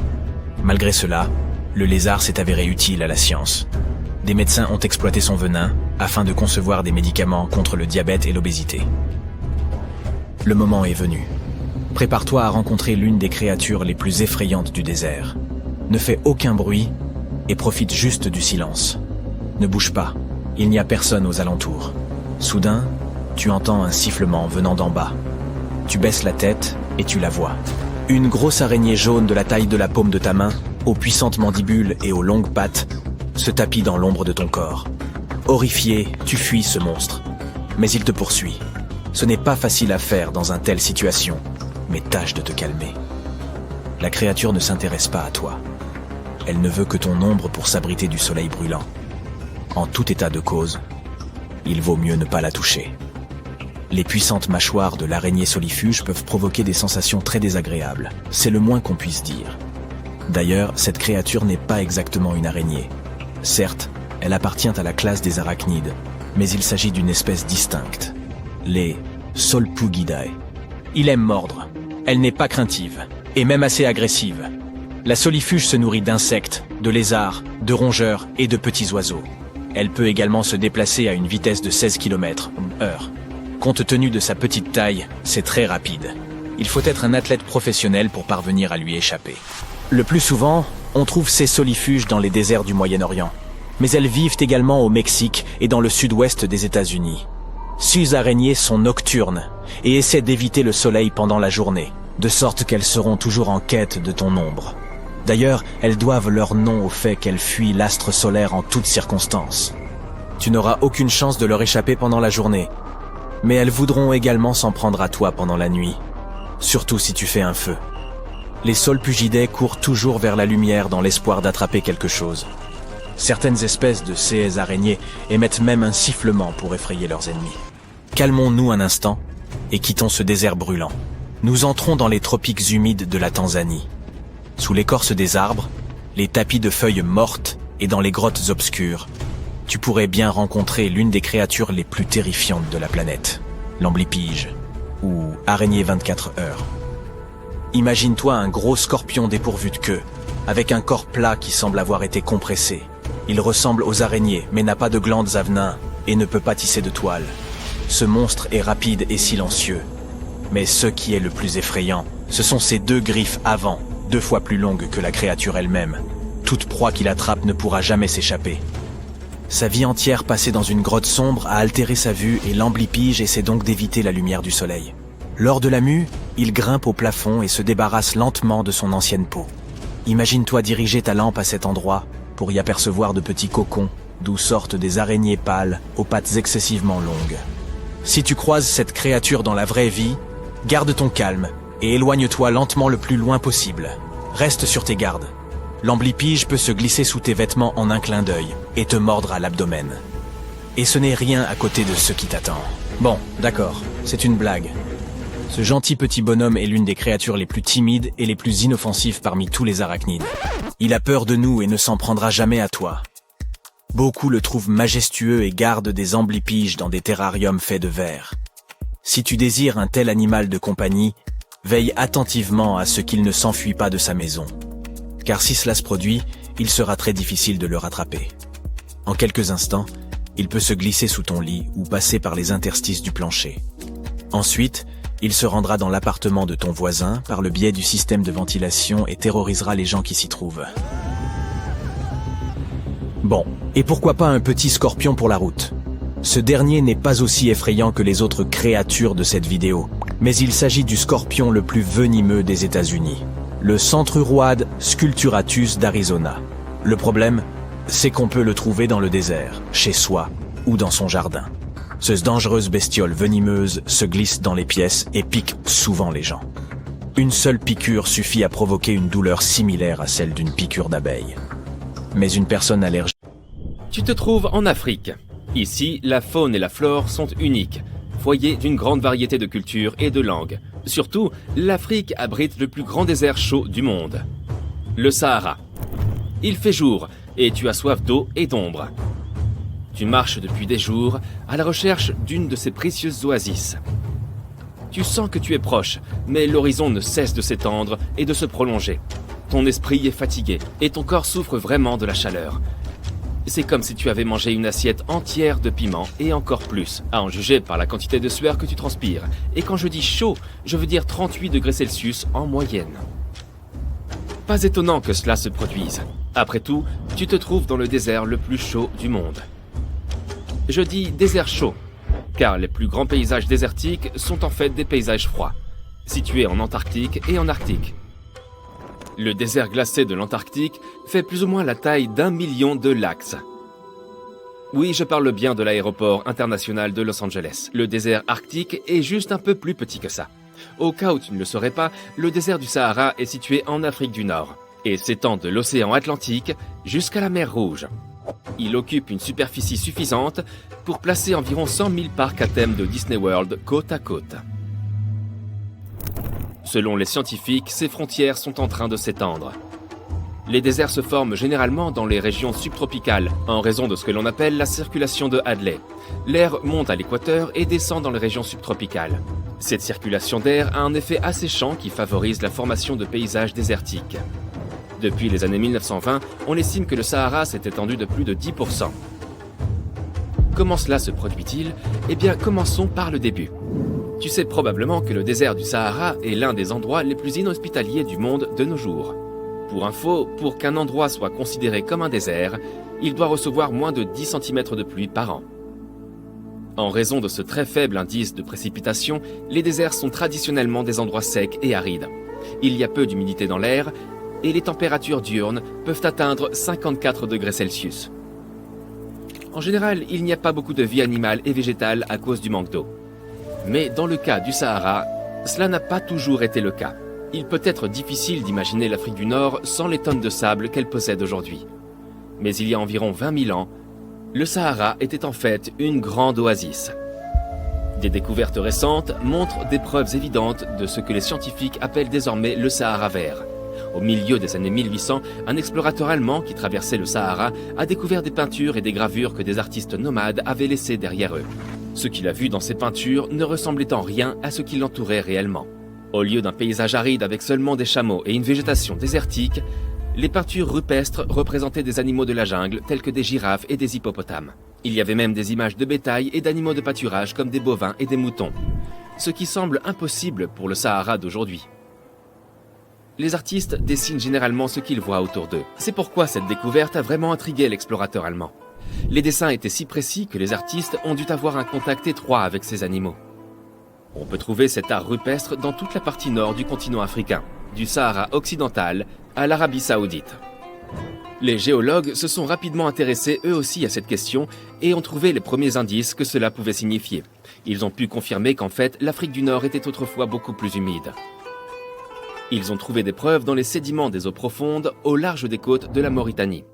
Malgré cela, le lézard s'est avéré utile à la science. Des médecins ont exploité son venin afin de concevoir des médicaments contre le diabète et l'obésité. Le moment est venu. Prépare-toi à rencontrer l'une des créatures les plus effrayantes du désert. Ne fais aucun bruit et profite juste du silence. Ne bouge pas, il n'y a personne aux alentours. Soudain, tu entends un sifflement venant d'en bas. Tu baisses la tête et tu la vois. Une grosse araignée jaune de la taille de la paume de ta main, aux puissantes mandibules et aux longues pattes, se tapit dans l'ombre de ton corps. Horrifié, tu fuis ce monstre. Mais il te poursuit. Ce n'est pas facile à faire dans une telle situation, mais tâche de te calmer. La créature ne s'intéresse pas à toi. Elle ne veut que ton ombre pour s'abriter du soleil brûlant. En tout état de cause, il vaut mieux ne pas la toucher. Les puissantes mâchoires de l'araignée solifuge peuvent provoquer des sensations très désagréables. C'est le moins qu'on puisse dire. D'ailleurs, cette créature n'est pas exactement une araignée. Certes, elle appartient à la classe des arachnides, mais il s'agit d'une espèce distincte, les Solpugidae. Il aime mordre. Elle n'est pas craintive, et même assez agressive. La solifuge se nourrit d'insectes, de lézards, de rongeurs et de petits oiseaux. Elle peut également se déplacer à une vitesse de 16 km/h. Compte tenu de sa petite taille, c'est très rapide. Il faut être un athlète professionnel pour parvenir à lui échapper. Le plus souvent, on trouve ces solifuges dans les déserts du Moyen-Orient. Mais elles vivent également au Mexique et dans le sud-ouest des États-Unis. Ces araignées sont nocturnes et essaient d'éviter le soleil pendant la journée, de sorte qu'elles seront toujours en quête de ton ombre. D'ailleurs, elles doivent leur nom au fait qu'elles fuient l'astre solaire en toutes circonstances. Tu n'auras aucune chance de leur échapper pendant la journée, mais elles voudront également s'en prendre à toi pendant la nuit, surtout si tu fais un feu. Les Solpugidae courent toujours vers la lumière dans l'espoir d'attraper quelque chose. Certaines espèces de ces araignées émettent même un sifflement pour effrayer leurs ennemis. Calmons-nous un instant et quittons ce désert brûlant. Nous entrons dans les tropiques humides de la Tanzanie. Sous l'écorce des arbres, les tapis de feuilles mortes et dans les grottes obscures, tu pourrais bien rencontrer l'une des créatures les plus terrifiantes de la planète, l'amblypyge, ou araignée 24 heures. Imagine-toi un gros scorpion dépourvu de queue, avec un corps plat qui semble avoir été compressé. Il ressemble aux araignées, mais n'a pas de glandes à venin et ne peut pas tisser de toile. Ce monstre est rapide et silencieux. Mais ce qui est le plus effrayant, ce sont ses 2 griffes avant, 2 fois plus longues que la créature elle-même. Toute proie qu'il attrape ne pourra jamais s'échapper. Sa vie entière passée dans une grotte sombre a altéré sa vue et l'amblypyge essaie donc d'éviter la lumière du soleil. Lors de la mue, il grimpe au plafond et se débarrasse lentement de son ancienne peau. Imagine-toi diriger ta lampe à cet endroit pour y apercevoir de petits cocons d'où sortent des araignées pâles aux pattes excessivement longues. Si tu croises cette créature dans la vraie vie, garde ton calme et éloigne-toi lentement le plus loin possible. Reste sur tes gardes. L'amblypyge peut se glisser sous tes vêtements en un clin d'œil et te mordre à l'abdomen. Et ce n'est rien à côté de ce qui t'attend. Bon, d'accord, c'est une blague. Ce gentil petit bonhomme est l'une des créatures les plus timides et les plus inoffensives parmi tous les arachnides. Il a peur de nous et ne s'en prendra jamais à toi. Beaucoup le trouvent majestueux et gardent des amblypyges dans des terrariums faits de verre. Si tu désires un tel animal de compagnie, veille attentivement à ce qu'il ne s'enfuit pas de sa maison. Car si cela se produit, il sera très difficile de le rattraper. En quelques instants, il peut se glisser sous ton lit ou passer par les interstices du plancher. Ensuite, il se rendra dans l'appartement de ton voisin par le biais du système de ventilation et terrorisera les gens qui s'y trouvent. Bon, et pourquoi pas un petit scorpion pour la route? Ce dernier n'est pas aussi effrayant que les autres créatures de cette vidéo, mais il s'agit du scorpion le plus venimeux des États-Unis, le Centruroide sculpturatus d'Arizona. Le problème, c'est qu'on peut le trouver dans le désert, chez soi ou dans son jardin. Cette dangereuse bestiole venimeuse se glisse dans les pièces et pique souvent les gens. Une seule piqûre suffit à provoquer une douleur similaire à celle d'une piqûre d'abeille. Mais une personne allergique... Tu te trouves en Afrique. Ici, la faune et la flore sont uniques, foyer d'une grande variété de cultures et de langues. Surtout, l'Afrique abrite le plus grand désert chaud du monde, le Sahara. Il fait jour et tu as soif d'eau et d'ombre. Tu marches depuis des jours à la recherche d'une de ces précieuses oasis. Tu sens que tu es proche, mais l'horizon ne cesse de s'étendre et de se prolonger. Ton esprit est fatigué et ton corps souffre vraiment de la chaleur. C'est comme si tu avais mangé une assiette entière de piment et encore plus, à en juger par la quantité de sueur que tu transpires. Et quand je dis chaud, je veux dire 38 degrés Celsius en moyenne. Pas étonnant que cela se produise. Après tout, tu te trouves dans le désert le plus chaud du monde. Je dis désert chaud, car les plus grands paysages désertiques sont en fait des paysages froids, situés en Antarctique et en Arctique. Le désert glacé de l'Antarctique fait plus ou moins la taille d'1 million de lacs. Oui, je parle bien de l'aéroport international de Los Angeles. Le désert arctique est juste un peu plus petit que ça. Au cas où tu ne le saurais pas, le désert du Sahara est situé en Afrique du Nord et s'étend de l'océan Atlantique jusqu'à la mer Rouge. Il occupe une superficie suffisante pour placer environ 100 000 parcs à thème de Disney World côte à côte. Selon les scientifiques, ces frontières sont en train de s'étendre. Les déserts se forment généralement dans les régions subtropicales, en raison de ce que l'on appelle la circulation de Hadley. L'air monte à l'équateur et descend dans les régions subtropicales. Cette circulation d'air a un effet asséchant qui favorise la formation de paysages désertiques. Depuis les années 1920, on estime que le Sahara s'est étendu de plus de 10%. Comment cela se produit-il? Eh bien, commençons par le début. Tu sais probablement que le désert du Sahara est l'un des endroits les plus inhospitaliers du monde de nos jours. Pour info, pour qu'un endroit soit considéré comme un désert, il doit recevoir moins de 10 cm de pluie par an. En raison de ce très faible indice de précipitation, les déserts sont traditionnellement des endroits secs et arides. Il y a peu d'humidité dans l'air et les températures diurnes peuvent atteindre 54 degrés Celsius. En général, il n'y a pas beaucoup de vie animale et végétale à cause du manque d'eau. Mais dans le cas du Sahara, cela n'a pas toujours été le cas. Il peut être difficile d'imaginer l'Afrique du Nord sans les tonnes de sable qu'elle possède aujourd'hui. Mais il y a environ 20 000 ans, le Sahara était en fait une grande oasis. Des découvertes récentes montrent des preuves évidentes de ce que les scientifiques appellent désormais le Sahara vert. Au milieu des années 1800, un explorateur allemand qui traversait le Sahara a découvert des peintures et des gravures que des artistes nomades avaient laissées derrière eux. Ce qu'il a vu dans ces peintures ne ressemblait en rien à ce qui l'entourait réellement. Au lieu d'un paysage aride avec seulement des chameaux et une végétation désertique, les peintures rupestres représentaient des animaux de la jungle tels que des girafes et des hippopotames. Il y avait même des images de bétail et d'animaux de pâturage comme des bovins et des moutons, ce qui semble impossible pour le Sahara d'aujourd'hui. Les artistes dessinent généralement ce qu'ils voient autour d'eux. C'est pourquoi cette découverte a vraiment intrigué l'explorateur allemand. Les dessins étaient si précis que les artistes ont dû avoir un contact étroit avec ces animaux. On peut trouver cet art rupestre dans toute la partie nord du continent africain, du Sahara occidental à l'Arabie saoudite. Les géologues se sont rapidement intéressés eux aussi à cette question et ont trouvé les premiers indices que cela pouvait signifier. Ils ont pu confirmer qu'en fait, l'Afrique du Nord était autrefois beaucoup plus humide. Ils ont trouvé des preuves dans les sédiments des eaux profondes au large des côtes de la Mauritanie.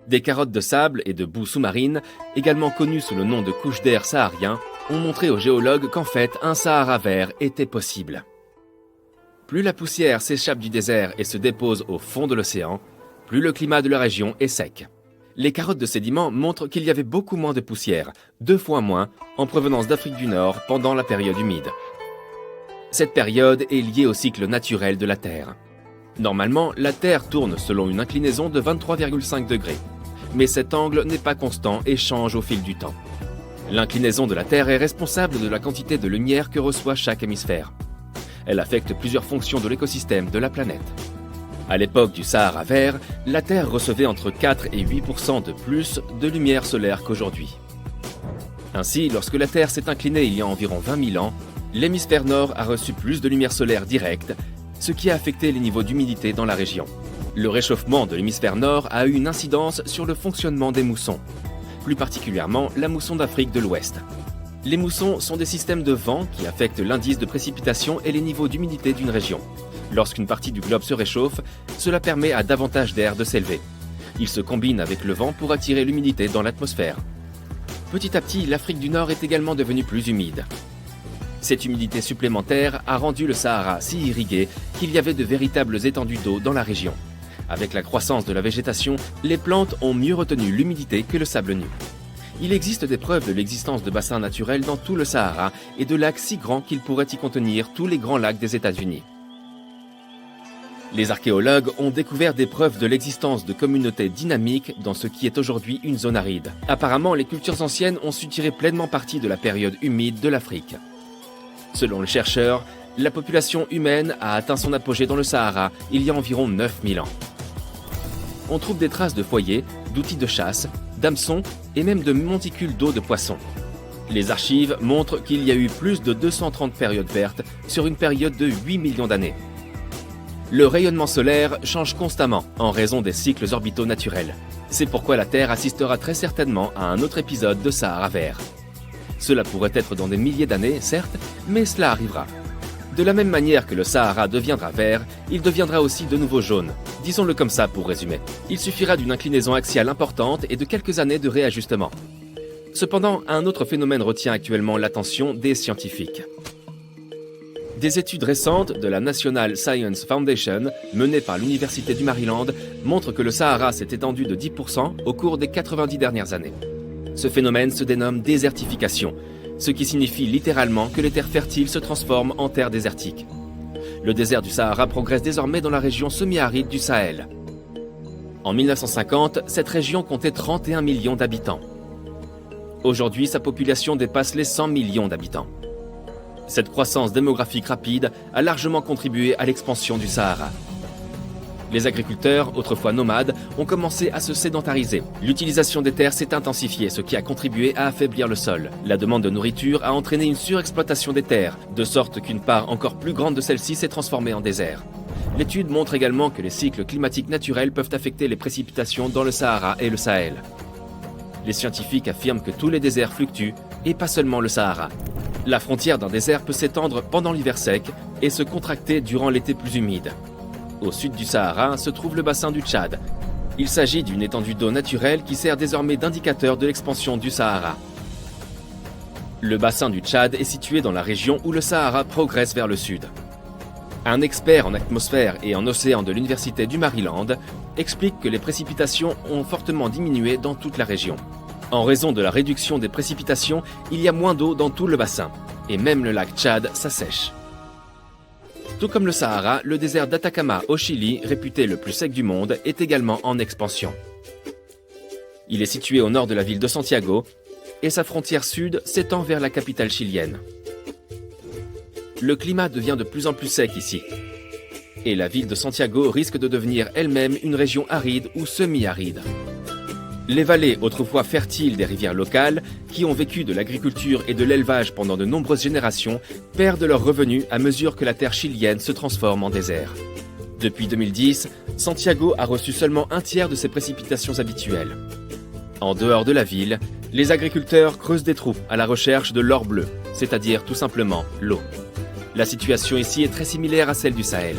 Des carottes de sable et de boue sous-marine, également connues sous le nom de couches d'air saharien, ont montré aux géologues qu'en fait, un Sahara vert était possible. Plus la poussière s'échappe du désert et se dépose au fond de l'océan, plus le climat de la région est sec. Les carottes de sédiments montrent qu'il y avait beaucoup moins de poussière, 2 fois moins, en provenance d'Afrique du Nord pendant la période humide. Cette période est liée au cycle naturel de la Terre. Normalement, la Terre tourne selon une inclinaison de 23,5 degrés. Mais cet angle n'est pas constant et change au fil du temps. L'inclinaison de la Terre est responsable de la quantité de lumière que reçoit chaque hémisphère. Elle affecte plusieurs fonctions de l'écosystème de la planète. À l'époque du Sahara vert, la Terre recevait entre 4 et 8% de plus de lumière solaire qu'aujourd'hui. Ainsi, lorsque la Terre s'est inclinée il y a environ 20 000 ans, l'hémisphère nord a reçu plus de lumière solaire directe, ce qui a affecté les niveaux d'humidité dans la région. Le réchauffement de l'hémisphère nord a eu une incidence sur le fonctionnement des moussons, plus particulièrement la mousson d'Afrique de l'Ouest. Les moussons sont des systèmes de vent qui affectent l'indice de précipitation et les niveaux d'humidité d'une région. Lorsqu'une partie du globe se réchauffe, cela permet à davantage d'air de s'élever. Il se combine avec le vent pour attirer l'humidité dans l'atmosphère. Petit à petit, l'Afrique du Nord est également devenue plus humide. Cette humidité supplémentaire a rendu le Sahara si irrigué qu'il y avait de véritables étendues d'eau dans la région. Avec la croissance de la végétation, les plantes ont mieux retenu l'humidité que le sable nu. Il existe des preuves de l'existence de bassins naturels dans tout le Sahara et de lacs si grands qu'ils pourraient y contenir tous les grands lacs des États-Unis. Les archéologues ont découvert des preuves de l'existence de communautés dynamiques dans ce qui est aujourd'hui une zone aride. Apparemment, les cultures anciennes ont su tirer pleinement parti de la période humide de l'Afrique. Selon les chercheurs, la population humaine a atteint son apogée dans le Sahara il y a environ 9000 ans. On trouve des traces de foyers, d'outils de chasse, d'hameçons et même de monticules d'eau de poissons. Les archives montrent qu'il y a eu plus de 230 périodes vertes sur une période de 8 millions d'années. Le rayonnement solaire change constamment en raison des cycles orbitaux naturels. C'est pourquoi la Terre assistera très certainement à un autre épisode de Sahara vert. Cela pourrait être dans des milliers d'années, certes, mais cela arrivera. De la même manière que le Sahara deviendra vert, il deviendra aussi de nouveau jaune. Disons-le comme ça pour résumer. Il suffira d'une inclinaison axiale importante et de quelques années de réajustement. Cependant, un autre phénomène retient actuellement l'attention des scientifiques. Des études récentes de la National Science Foundation, menées par l'Université du Maryland, montrent que le Sahara s'est étendu de 10% au cours des 90 dernières années. Ce phénomène se dénomme désertification, ce qui signifie littéralement que les terres fertiles se transforment en terres désertiques. Le désert du Sahara progresse désormais dans la région semi-aride du Sahel. En 1950, cette région comptait 31 millions d'habitants. Aujourd'hui, sa population dépasse les 100 millions d'habitants. Cette croissance démographique rapide a largement contribué à l'expansion du Sahara. Les agriculteurs, autrefois nomades, ont commencé à se sédentariser. L'utilisation des terres s'est intensifiée, ce qui a contribué à affaiblir le sol. La demande de nourriture a entraîné une surexploitation des terres, de sorte qu'une part encore plus grande de celle-ci s'est transformée en désert. L'étude montre également que les cycles climatiques naturels peuvent affecter les précipitations dans le Sahara et le Sahel. Les scientifiques affirment que tous les déserts fluctuent, et pas seulement le Sahara. La frontière d'un désert peut s'étendre pendant l'hiver sec et se contracter durant l'été plus humide. Au sud du Sahara se trouve le bassin du Tchad. Il s'agit d'une étendue d'eau naturelle qui sert désormais d'indicateur de l'expansion du Sahara. Le bassin du Tchad est situé dans la région où le Sahara progresse vers le sud. Un expert en atmosphère et en océan de l'Université du Maryland explique que les précipitations ont fortement diminué dans toute la région. En raison de la réduction des précipitations, il y a moins d'eau dans tout le bassin, et même le lac Tchad s'assèche. Tout comme le Sahara, le désert d'Atacama au Chili, réputé le plus sec du monde, est également en expansion. Il est situé au nord de la ville de Santiago, et sa frontière sud s'étend vers la capitale chilienne. Le climat devient de plus en plus sec ici. Et la ville de Santiago risque de devenir elle-même une région aride ou semi-aride. Les vallées autrefois fertiles des rivières locales, qui ont vécu de l'agriculture et de l'élevage pendant de nombreuses générations, perdent leurs revenus à mesure que la terre chilienne se transforme en désert. Depuis 2010, Santiago a reçu seulement un tiers de ses précipitations habituelles. En dehors de la ville, les agriculteurs creusent des trous à la recherche de l'or bleu, c'est-à-dire tout simplement l'eau. La situation ici est très similaire à celle du Sahel.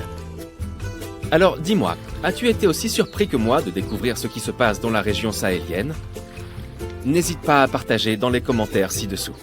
Alors dis-moi, as-tu été aussi surpris que moi de découvrir ce qui se passe dans la région sahélienne ? N'hésite pas à partager dans les commentaires ci-dessous.